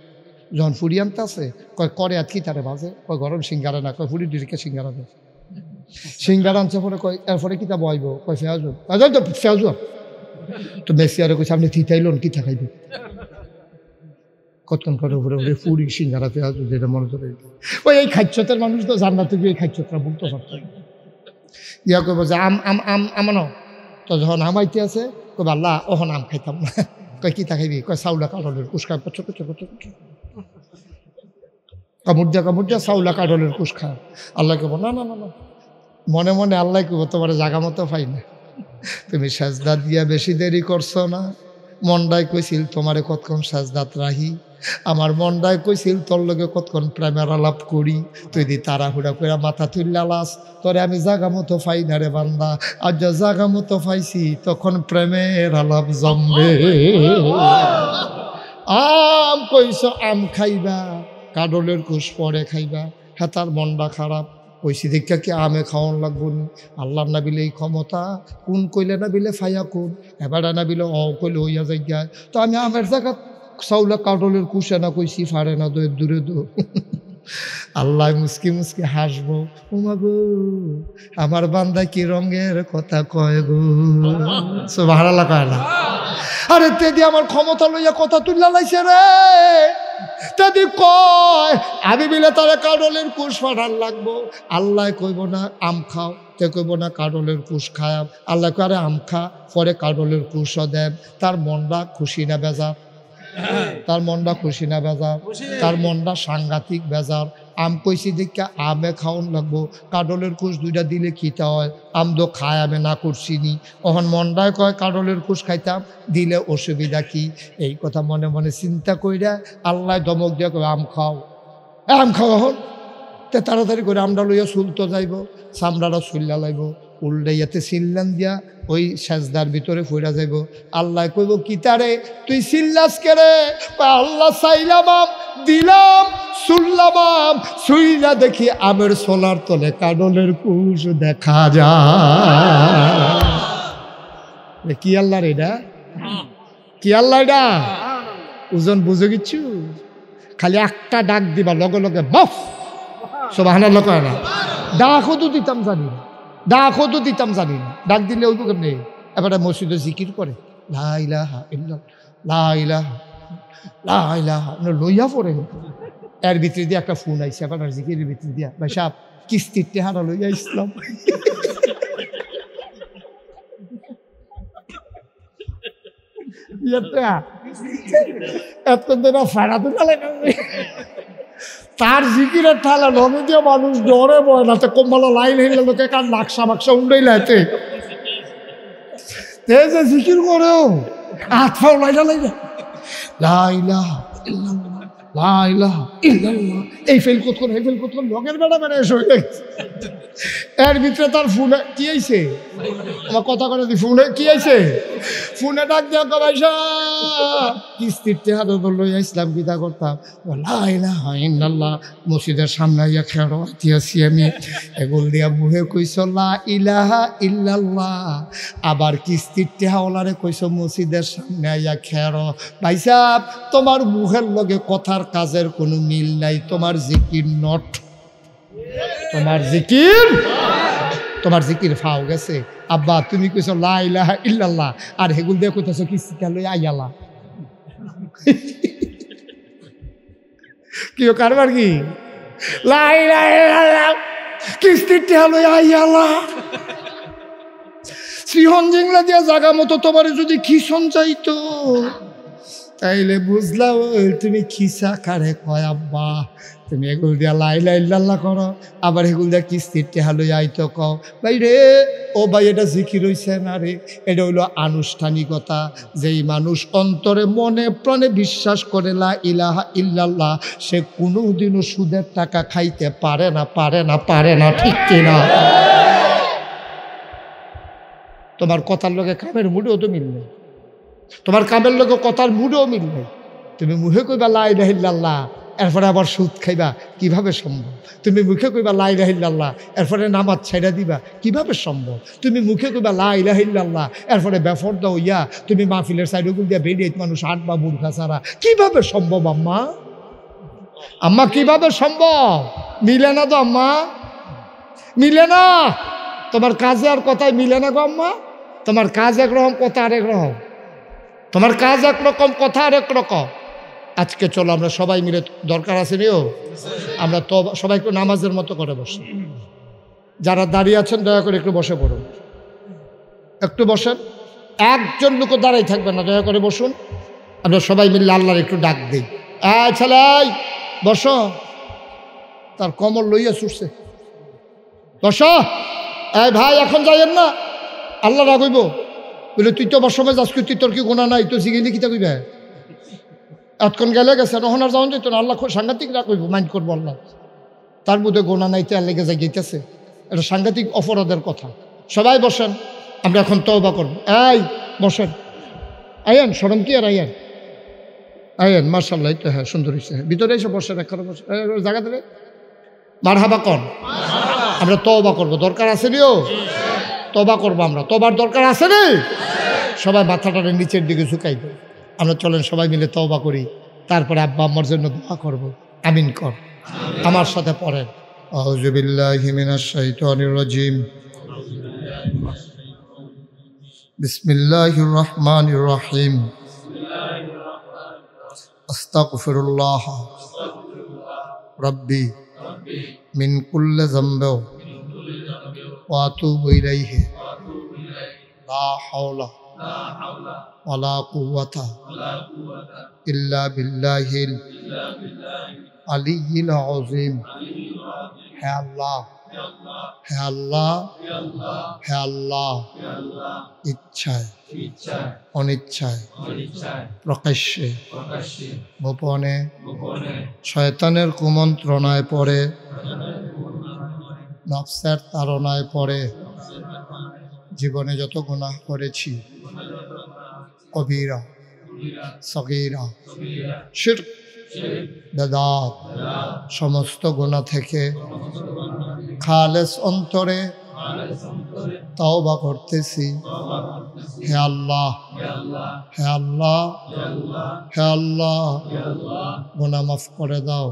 যখন ফুড়ি আনতে আছে কয় করে আর কি তারে বাজে, কয় গরম সিঙ্গারা না, কয় ফুড়ি ডিরিকে সিঙ্গারা দে, সিঙ্গারা আনছে পরে কয় এরপরে কিতা বইব, কয় ফেয়াজু তো ফেয়াজু তো মেসি আরে কইছে আপনি থিতাইলেন কি থাকাইবে, কতক্ষণ করে উপরে উপরে ফুড়ি সিঙ্গারা ফেয়াজু যেটা মনে করে ওই এই খাচ্ছতের মানুষ তো জান্নাতে গিয়ে এই খাচ্ছতরা ভুগতে পারত। ইয়া কইব যে আম আম আম আমানো, তো যখন আমাইতে আছে কইব আল্লাহ ওহন আম খাইতাম না, কয় কি থাকাইবি, কয় চাউলা কাটলের কুসখা, ছোট ছোট ছোট কামড় দিয়া চাউলা কাটলের কুসখা। আল্লাহ কইব না না না না, মনে মনে আল্লাহ কইব তোমার জাগা মতো পাই না, তুমি সাজদা দিয়া বেশি দেরি করছো না, মনটাই কইছিল তোমারে কতক্ষণ সাজদাত রাহি, আমার মনটাই কইছিল তোর লগে কতক্ষণ প্রেমের আলাপ করি, তুই দি তাড়াহুড়া করে মাথা তুললা লাস, তোরে আমি জাগা মতো পাই না রে বান্দা, আর যা জাগা মতো পাইছি তখন প্রেমের আলাপ জমবে। আম কইছ আম খাইবা, কাডলের কুশ পরে খাইবা, হ্যাঁ তার মনটা খারাপ, কইছি দেখা কি আমে খাওয়ান লাগবো নি? আল্লাহ না বিলে এই ক্ষমতা, কোন কইলে না বিলে ফাইয়া কোন, এবার না বিলে কইলে হইয়া যাই। তো আমি আমের জায়গা চাউলা কাটলের কুসে না কইছি ফাড়ে না দো দূরে দো। আল্লাহ মুসকি মুসকি হাসবো, উমাগো আমার বান্দা কি রঙের কথা কয় গো, সুবহানাল্লাহ কয় না? আরে তেদি আমার ক্ষমতা লইয়া কথা তুললা লাইছে রে, তেদি কয় আমি বিলে তারে কাটলের কুশ ফাড়ার লাগবো। আল্লাহ কইব না আম খাও, তে কইব না কাটলের কুশ খায়াম। আল্লাহ কয় আরে আম খা, পরে কাটলের কুশও দেব। তার মনটা খুশি না বেজার? তার মনটা খুশি না বেজার? তার মনটা সাংঘাতিক বেজার। আম কইছি দেখা আমে খাওয়ান লাগবো, কাডলের কুশ দুইটা দিলে খিতা হয়, আম তো খায় আমি না করছি নি। ওখান মনটায় কয় কাডলের কুশ খাইতাম, দিলে অসুবিধা কি? এই কথা মনে মনে চিন্তা কইরা আল্লাহ ধমক দিয়ে কয় আম খাও, আম খাও। এখন তে তাড়াতাড়ি করে আমটা লইয়া চুলতো যাইব, চামড়াটা চুল্লা লাইব, উল্টাইয়াতে চিল্লান দিয়া ওই সেজদার ভিতরে ফইরা যাইব। আল্লাহ কইব কি তারে তুই চিল্লাস কেরে? আল্লাহ চাইলাম আম, দিলাম, শুনলাম আম, শুইলা দেখি আমের সোলার তলে কাডলের কুশ দেখা যায়। কি আল্লাহ রে এটা? কি আল্লাহ এটা? ওজন বুঝে গেছু? খালি একটা ডাক দিবা, লগে লগে বফ, সুবহানাল্লাহ কয় না? ডাকও তো দিতাম জানি না, ডাকও তো দিতাম জানি না, ডাক দিলে ওইব কেমনি? এবারে মসজিদে জিকির করে লা ইলাহা ইল্লাল্লাহ, লা ইলাহা, লা ইলাহা লইয়া পড়ে। এর ভিতরে দিয়ে একটা ফোন আইসে, এবার জিকিরের ভিতরে দিয়া ভাই সাহেব কিস্তির টেহারা লইয়া ইসলাম। তার জিকিরের ঠালা লগে দিয়ে মানুষ ডরে বয় না, তো কম্বালা লাইন হইলে লোকে কার নাকশা বাক্সা উন্ডাই লাইতে যে জিকির করেও হাত ফাও লাইলা লাইলা লা ইলাহা ইল্লাল্লাহ, লা ইলাহা ইল্লাল্লাহ, এই ফেল কতক্ষণ এই ফেল কতক্ষণ লগের বেড়া বেড়া এসে হয়ে গেছে। এর ভিতরে তার ফোনে কি আইছে, আমার কথা করে দি ফোনে কি আইছে, ফোনে ডাক দেওয়া কবাইসা কিস্তির টেহাদ লইয়া ইসলাম বিদা করতাম, লা ইলাহা ইল্লাল্লাহ। মসজিদের সামনে আইয়া খেয়ারো আইতেছি আমি, এগুল দিয়া মুহে কইস লা ইলাহা ইল্লাল্লাহ, আবার কিস্তির টেহাওয়ালারে কইস মসজিদের সামনে আইয়া খেয়ারো। ভাই সাহেব তোমার মুখের লগে কথার কাজের কোনো মিল নাই, তোমার জিকির নট, তোমার জিকির, তোমার জিকির ফাও গেছে। আব্বা তুমি কইছো লা ইলাহা ইল্লাল্লাহ, আর হেগুল দিয়ে কইতেছো কিস্তিটা লই আইয়ালা। কি কারবার কি? লা ইলাহা ইল্লাল্লাহ কিস্তিটা লই আইয়ালা। শ্রীহন জিংলা দিয়া জাগা মতো তোমার যদি খিসন চাইতো তাইলে বুঝলাম তুমি খিসা কারে কয়। আব্বা তুমি এগুল দিয়া লা ইলাহা ইল্লাল্লাহ করো, আবার এগুল দিয়া কিস্তির টেহা লই আইতো কও। ভাই রে ও ভাই এটা জিকির হইছে না রে, এটা হইল আনুষ্ঠানিকতা। যেই মানুষ অন্তরে মনে প্রাণে বিশ্বাস করে লা ইলাহা ইল্লাল্লাহ, সে কোনোদিনও সুদের টাকা খাইতে পারে না, পারে না, পারে না, ঠিক কিনা? তোমার কথার লগে কামের মুডেও তো মিল নেই, তোমার কামের লগে কথার মুডেও মিল নেই। তুমি মুখে কইবা লা ইলাহা ইল্লাল্লাহ, এরপরে আবার সুদ খাইবা, কিভাবে সম্ভব? তুমি মুখে কইবা লা ইলাহা ইল্লাল্লাহ, এরপরে নামাজ ছাইড়া দিবা, কিভাবে সম্ভব? তুমি মুখে কইবা লা ইলাহা ইল্লাল্লাহ, এরপরে বেফরদা হইয়া তুমি মাহফিলের সাইডগুল দিয়া বেরিয়ে মানুষ আটবা বুর্খা ছাড়া, কিভাবে সম্ভব আম্মা? আম্মা কিভাবে সম্ভব? মিলে না তো আম্মা, মিলে না। তোমার কাজে আর কথায় মিলে না গো আম্মা। তোমার কাজ একরকম, কথা আরেক রকম, তোমার কাজ একরকম, কথা আরেক রকম। আজকে চলো আমরা সবাই মিলে, দরকার আছে নিও, আমরা তো সবাই একটু নামাজের মতো করে বসি। যারা দাঁড়িয়ে আছেন দয়া করে একটু বসে পড়ুন, একটু বসেন, একজন লোক দাঁড়াই থাকবে না, দয়া করে বসুন। আমরা সবাই মিলে আল্লাহর একটু ডাক দিই, ছেলে বসো। তার কমর লইয়া ছুটছে, বসো। এই ভাই এখন যাইয়েন না, আল্লাহ রাখইব। বলে তুই তো বসমে যাস, তুই তোর কি গোনা নাই, তো জিগিলি কিতা কইবে? এতক্ষণ গেলে গেছে, নহন আর যাওয়ান যেত না। আল্লাহ সাংঘাতিক রাখইব, মাইন্ড করবো আল্লাহ। তার মধ্যে গোনা নাই, তেল লেগে যাই গেতেছে, এটা সাংঘাতিক অপরাধের কথা। সবাই বসেন, আমরা এখন তওবা করব। এই বসেন, আইয়েন, শরম কি আর আইয়েন, আইয়েন। মার্শাল্লাহ, তো হ্যাঁ সুন্দর হয়েছে। ভিতরে এসে বসেন, একখানে বসে জায়গা দেবে। মারহাবা কন, আমরা তওবা করব, দরকার আছে নিও তওবা করবো, আমরা তওবার দরকার আছে রে। সবাই মাথাটা নিচের দিকে ঝুঁকাই দেয়। আমরা চলেন সবাই মিলে তওবা করি, তারপরে আব্বা আম্মার জন্য দোয়া করব। আমিন কর, আমার সাথে পড়েন। আউযু বিল্লাহি মিনাশ শাইতানির রাজিম, বিসমিল্লাহির রহমানির রহিম, আস্তাগফিরুল্লাহ রাব্বি মিন কুল্লি যামবি ওয়া আতুবু ইলাইহি লা হাওলা ওয়ালা কুওয়াতা ইল্লা বিল্লাহিল আলিয়্যিল আযীম। হে আল্লাহ, হে আল্লাহ, হে আল্লাহ, ইচ্ছায় অনিচ্ছায় প্রকাশ্যে গোপনে শয়তানের কুমন্ত্রণায় পড়ে, নফসের তাড়নায় পড়ে জীবনে যত গুনাহ করেছি, কবিরা সগীরা শিরক বেদাত সমস্ত গুনাহ থেকে খালেস অন্তরে তওবা করতেছি। হে আল্লাহ, হে আল্লাহ, হে আল্লাহ, গুনাহ মাফ করে দাও,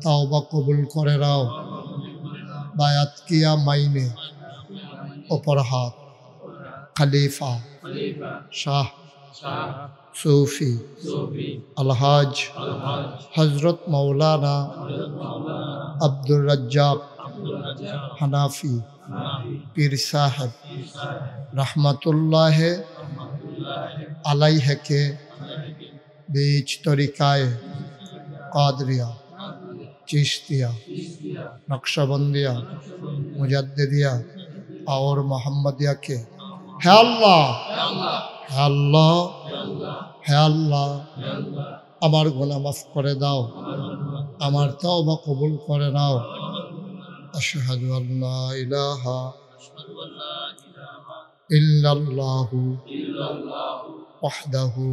তওবা কবুল করে নাও। বায়াত কিয়া মাইনে ওপর হাত, খলিফা শাহ सूफी अलहाज हजरत मौलाना अब्दुल रज्जाक हनाफी पीर साहब रहमतुल्लाह अलैह के बीच तरीकाए कादरिया, चिश्तिया, नक्शबंदिया, मुजद्दिदिया और मोहम्मदिया के है अल्लाह, হে আল্লাহ, হে আল্লাহ, আমার গুনাহ মাফ করে দাও, আমার তওবা কবুল করে নাও। আশহাদু আল্লা ইলাহা ইল্লাল্লাহু ওয়াহদাহু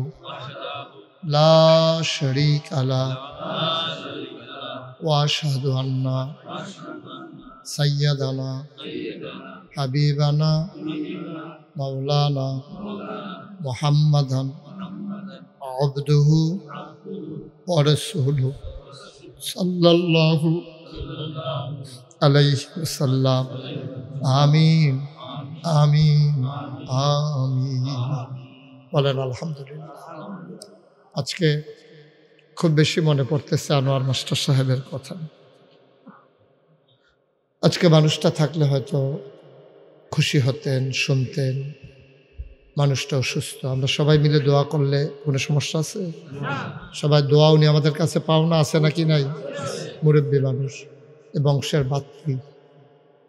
লা শারীকা লাহু ওয়া আশহাদু আন্না সাইয়্যিদানা হাবিবানা মাওলানা মুহাম্মাদান আবদুহু ওয়া রাসূলুহু সাল্লাল্লাহু আলাইহি ওয়াসাল্লাম। আমিন, আমিন, আমিন। বলেন আলহামদুলিল্লাহ। আজকে খুব বেশি মনে পড়তেছে আনোয়ার মাস্টার সাহেবের কথা। আজকে মানুষটা থাকলে হয়তো খুশি হতেন, শুনতেন। মানুষটা অসুস্থ, আমরা সবাই মিলে দোয়া করলে কোনো সমস্যা আছে? সবাই দোয়া উনি আমাদের কাছে পাওনা আছে নাকি নাই? মুরব্বী মানুষ, এ বংশের বাত্রী,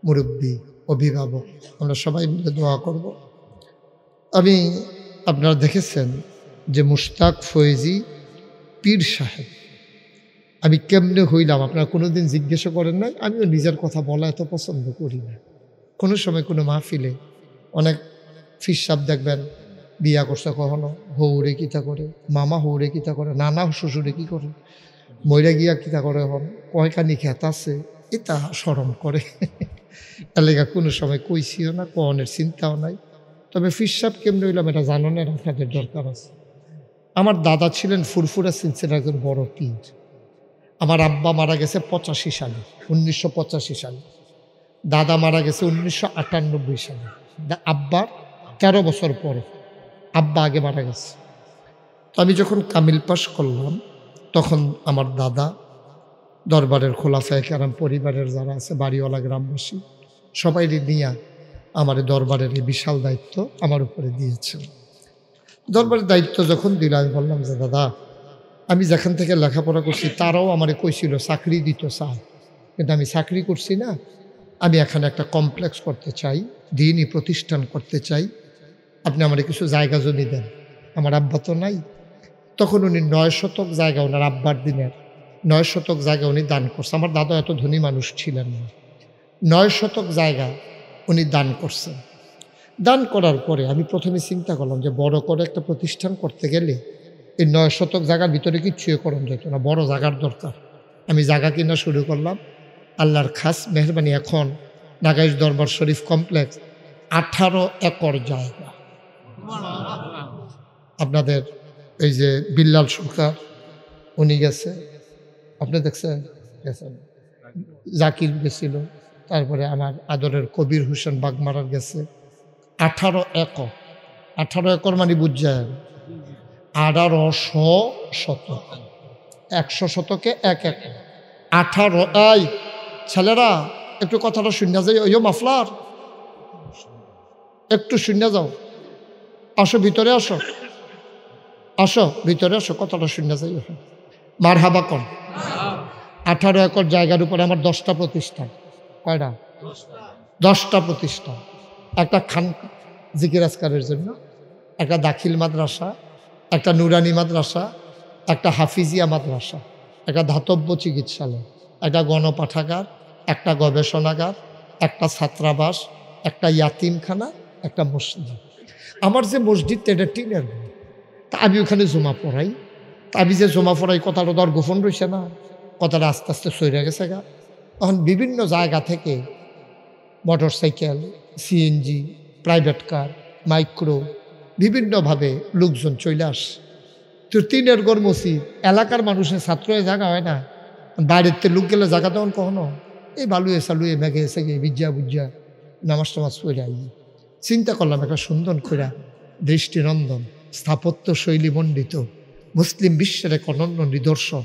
মুরব্বী, অভিভাবক, আমরা সবাই মিলে দোয়া করব। আমি আপনারা দেখেছেন যে মুশতাক ফয়েজি পীর সাহেব, আমি কেমনে হইলাম আপনারা কোনোদিন জিজ্ঞাসা করেন নাই? আমিও নিজের কথা বলা এত পছন্দ করি না। কোনো সময় কোনো মাহফিলে অনেক ফির সাহেব দেখবেন বিয়া করছে, কখনো হৌরে কিতা করে, মামা হৌরে কিতা করে, নানা শ্বশুরে কি করে, মইরা গিয়া কিতা করে, হন কয়খানি খেত আছে, এটা শরম করে। এলাকা কোনো সময় কইছিও না, কনের চিন্তাও নাই। তবে ফির সাহেব কেমনে হইলাম এটা জানানোর আপনাদের দরকার আছে। আমার দাদা ছিলেন ফুরফুরা সিলসিলার একজন বড় পীর। আমার আব্বা মারা গেছে 85 সালে, 1985 সালে। দাদা মারা গেছে 1998 সালে। আব্বার 13 বছর পরে, আব্বা আগে মারা গেছে। তো আমি যখন কামিল পাস করলাম তখন আমার দাদা দরবারের খোলাফায়ে কেরাম পরিবারের যারা আছে, বাড়িওয়ালা, গ্রামবাসী সবাই নিয়ে আমার দরবারের এই বিশাল দায়িত্ব আমার উপরে দিয়েছেন। দরবারের দায়িত্ব যখন দিল, আমি বললাম যে দাদা, আমি যেখান থেকে লেখাপড়া করছি তারাও আমারে কইছিল চাকরি দিত চায়, কিন্তু আমি চাকরি করছি না, আমি এখানে একটা কমপ্লেক্স করতে চাই, দিনই প্রতিষ্ঠান করতে চাই, আপনি আমার কিছু জায়গা জমি দেন। আমার আব্বা তো নাই। তখন উনি 9 শতক জায়গা, ওনার আব্বার দিনের 9 শতক জায়গা উনি দান করছে। আমার দাদা এত ধনী মানুষ ছিলেন না। 9 শতক জায়গা উনি দান করছেন। দান করার পরে আমি প্রথমে চিন্তা করলাম যে বড় করে একটা প্রতিষ্ঠান করতে গেলে এই 9 শতক জায়গার ভিতরে কিচ্ছুই করা যেত না, বড় জায়গার দরকার। আমি জায়গা কিনা শুরু করলাম। আল্লাহর খাস মেহরবানি এখন নাগাইশ দরবার শরীফ কমপ্লেক্স 18 একর জায়গা। আপনাদের এই যে বিল্লাল সরকার উনি গেছে, আপনি দেখছেন, গেছেন, জাকির গেছিল, তারপরে আমার আদরের কবির হোসেন বাগমারার গেছে। 18 একর, 18 একর মানে বুঝছেন 1800 শতক, 100 শতকে 1 একর, 18। এই ছেলেরা একটু কথাটা শুনে যাই, ওই মাফলার একটু শুনে যাও, আসো ভিতরে আসো, আসো ভিতরে আসো, কথাটা শুনে যাই। মার হাবা কন। 18 একর জায়গার উপরে আমার 10টা প্রতিষ্ঠান। কয়টা? 10টা প্রতিষ্ঠান। একটা খানকা জিকির আজকারের জন্য, একটা দাখিল মাদ্রাসা, একটা নুরানি মাদ্রাসা, একটা হাফিজিয়া মাদ্রাসা, একটা ধাতব্য চিকিৎসালয়, একটা গণপাঠাগার, একটা গবেষণাগার, একটা ছাত্রাবাস, একটা ইয়াতিমখানা, একটা মসজিদ। আমার যে মসজিদটা এটা টিনের, তা আমি ওখানে জমা পড়াই। তা আমি যে জমা পড়াই কথাটা তো আর গোপন রয়েছে না, কথাটা আস্তে আস্তে সরে গেছে গা। তখন বিভিন্ন জায়গা থেকে motor cycle, CNG, private car, micro বিভিন্নভাবে লোকজন চলে আসে। তো টিনের ঘর মসজিদ, এলাকার মানুষের ছাত্র জায়গা হয় না, বাইরের লোক গেলে জায়গা তখন কখনো এই বালুয়ে সালুয়ে মেঘে এসে গিয়ে বিজ্জা বুজ্জা নামাজ টামাজ পড়ে আই। চিন্তা করলাম একটা সুন্দর খোঁড়া দৃষ্টিনন্দন স্থাপত্য শৈলী মণ্ডিত মুসলিম বিশ্বের এক অনন্য নিদর্শন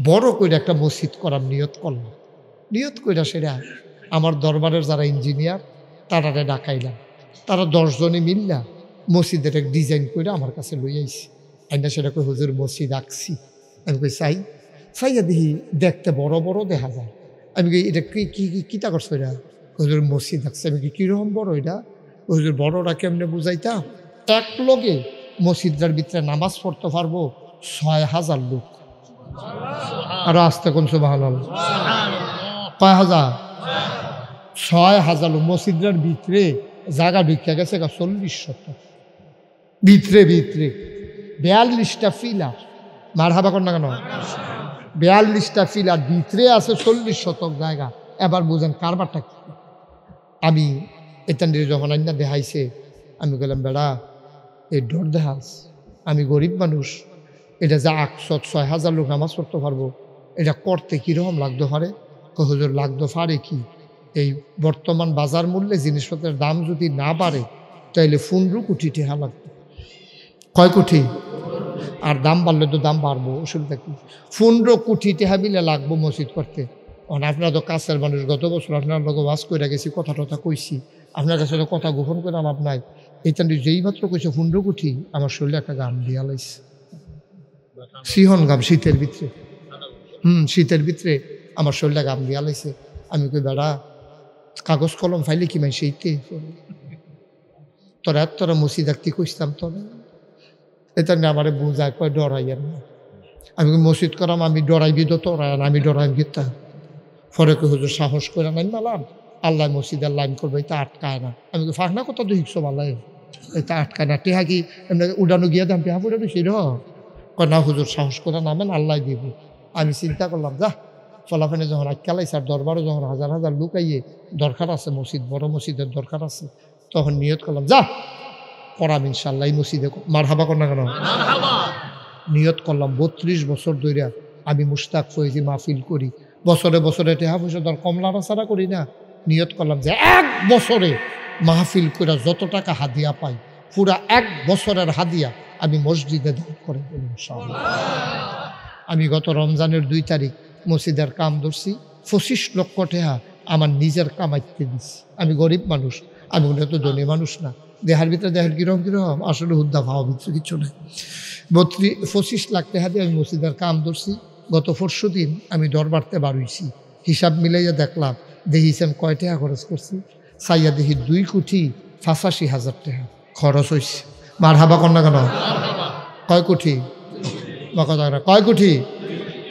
বড় করে একটা মসজিদ করার নিয়ত করলাম। নিয়ত কইরা সেটা আমার দরবারের যারা ইঞ্জিনিয়ার তারা ডাকাইলাম, তারা 10 জনে মিললা মসজিদের এক ডিজাইন করে আমার কাছে লই আইছি। আইনা সেটা কই হুজুর মসজিদ আঁকছি। আমি কই চাইয়া দেখি দেখতে বড় বড় দেখা যায়। আমি কই এটা কিতা করছো এটা? হুজুর মসজিদ আঁকছে। আমি কি কীরকম বড় এটা? হুজুর বড়রা কেমনে বুঝাইতাম, এক লগে মসজিদটার ভিতরে নামাজ পড়তে পারবো 6000 লোক। আর আস্তে কোন সুবহানাল্লাহ, কয় হাজার? 6000 লোক। মসজিদটার ভিতরে জায়গা ঢুকিয়া গেছে 40 শতক, ভিতরে 42টা ফিলার। মার হাবা কর না কেন? 42টা ফিলার, ভিতরে আছে 40 শতক জায়গা। এবার বুঝেন কারবারটা কি। আমি এটা যখন আইনা দেখাইছে, আমি বললাম বেড়া এই ডর দেখাস, আমি গরিব মানুষ, এটা যা 6000 লোক নামাজ পড়তে পারবো, এটা করতে কীরকম লাগতে পারে? হুজুর লাগতে পারে কি, এই বর্তমান বাজার মূল্যে জিনিসপত্রের দাম যদি না বাড়ে তাইলে 15 কোটি টাকা লাগবে। কয় কোটি? আর দাম বাড়লে তো দাম বাড়বো, অসুবিধা কি? 15 কোটি টাকা বিলে লাগবো মসজিদ করতে। আপনারা তো কাছের মানুষ, গত বছর আপনার লোক ওয়াজ করে গেছি, কথা টথা কইছি, আপনার কাছে তো কথা গোপন করে লাভ নাই। এইটা যেই মাত্র কইছে 15 কোটি, আমার শরীরে একটা গাম দিয়া লাইছে, সিহন গাম, শীতের ভিতরে। শীতের ভিতরে আমার শরীরটা গাম দিয়া লাইছে। আমি কই বেড়া কাগজ কলম ফাইলে কি মাই সেইতে তোরা মসজিদ আঁকতে কইতাম তোরা, এটা নিয়ে আমার বুঝায়, কয় ডরাইয়ের না। আমি মসজিদ করাম, আমি ডরাইবি তো তোরা, আমি ডরাইব গীতা। পরে কই হুজুর সাহস করে নাই মালাম, আল্লাহ মসজিদের লাইন করবো, এটা আটকায় না। আমি ফাঁকনা কথা তো হিকছো আল্লাহ, এটা আটকায় না। টেহা কি এমনি উড়ানো গিয়ে দাম টেহা পড়ে সেই কয় না হুজুর সাহস করে নামেন, আল্লাহ দিব। আমি চিন্তা করলাম যা ফলাফেনে যখন আটকালাইছে, আর দরবারও যখন হাজার হাজার লোক আইয়ে দরকার আছে, মসজিদ বড় মসজিদের দরকার আছে, তখন নিয়ত করলাম যা পড়াম ইনশাল্লাহ এই মসজিদে। মার হাবা কর না কেন? নিয়ত করলাম 32 বছর ধরে আমি মুশতাক ফয়েজি মাহফিল করি, বছরে বছরে টেহা পয়সা ধর কমলারা ছাড়া করি না। নিয়ত করলাম যে 1 বছরে মাহফিল করে যত টাকা হাদিয়া পাই, পুরা 1 বছরের হাদিয়া আমি মসজিদে দান করে দেব ইনশাআল্লাহ। আমি গত রমজানের 2 তারিখ মসজিদের কাম ধরছি, 25 লক্ষ টাকা আমার নিজের কামাইতে দিচ্ছি। আমি গরিব মানুষ, আমি বলে তো ধনী মানুষ না। দেহার ভিতরে দেখেন কিরকম আসলে হুদ্দা ভাবা ভিতরে কিছু নেই। 25 লাখ টাকা দিয়ে আমি মসজিদের কাম ধরছি। গত 4 দিন আমি দরবারতে বাড়ইছি, হিসাব মিলাইয়া দেখলাম, দেখিছেন কয় টাকা খরচ করছি? চাইয়া দেখি 2,85,000 টাকা খরচ হয়েছে। মার হাবা কর না কেন? কয় কোটি? কয় কোটি?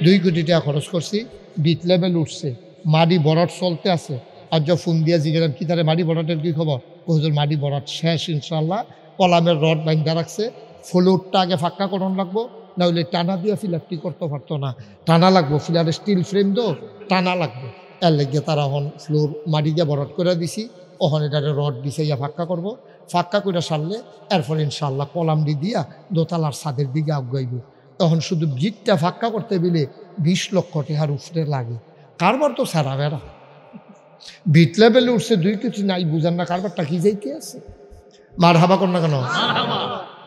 2 কোটি টাকা খরচ করছি। বিট লেভেল উঠছে, মাটি বরাট চলতে আছে। আর যা ফোন দিয়া জিজ্ঞাসা কি তারে মাটি বরাটের কি খবর? হুজুর মাটি বরাট শেষ ইনশাল্লাহ। কলামের রড বাইন্ধা রাখছে, ফ্লোরটা আগে ফাঁকা করণ লাগবো, নাহলে টানা দিয়া ফিলারটি করতে পারতো না। টানা লাগবো, ফিলারের স্টিল ফ্রেম তো টানা লাগবে। এর লেগে তারা হন ফ্লোর মাটি দিয়ে বরট করে দিছি, ওখানে এটারে রড বিছাইয়া ফাঁক্কা করব, ফাঁক্কা করে সারলে এরপর ইনশাআল্লাহ কলামডি দিয়া দোতলার ছাদের দিকে আগাইব। তখন শুধু ভিতটা ফাঁক্কা করতে গেলে 20 লক্ষ টাকার উপরে লাগে। কারবার তো সারা বেড়া ভিট লেভেলে উঠছে 2 কোটি নাই, বুঝান না কারবারটা কি যাইতে আছে। মার হাবা কর না কেন?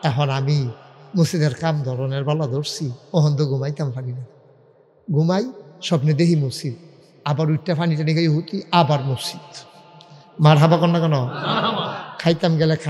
এখন আমি মসজিদের কাম ধরনের বেলা ধরছি, ওহন তো ঘুমাইতাম পারি না, ঘুমাই স্বপ্নে দেখি মসজিদ, আবার উঠটা পানি টানি গাই হতি, আবার মসজিদ। মার হাবা কর না কেন? খাইতাম গেলে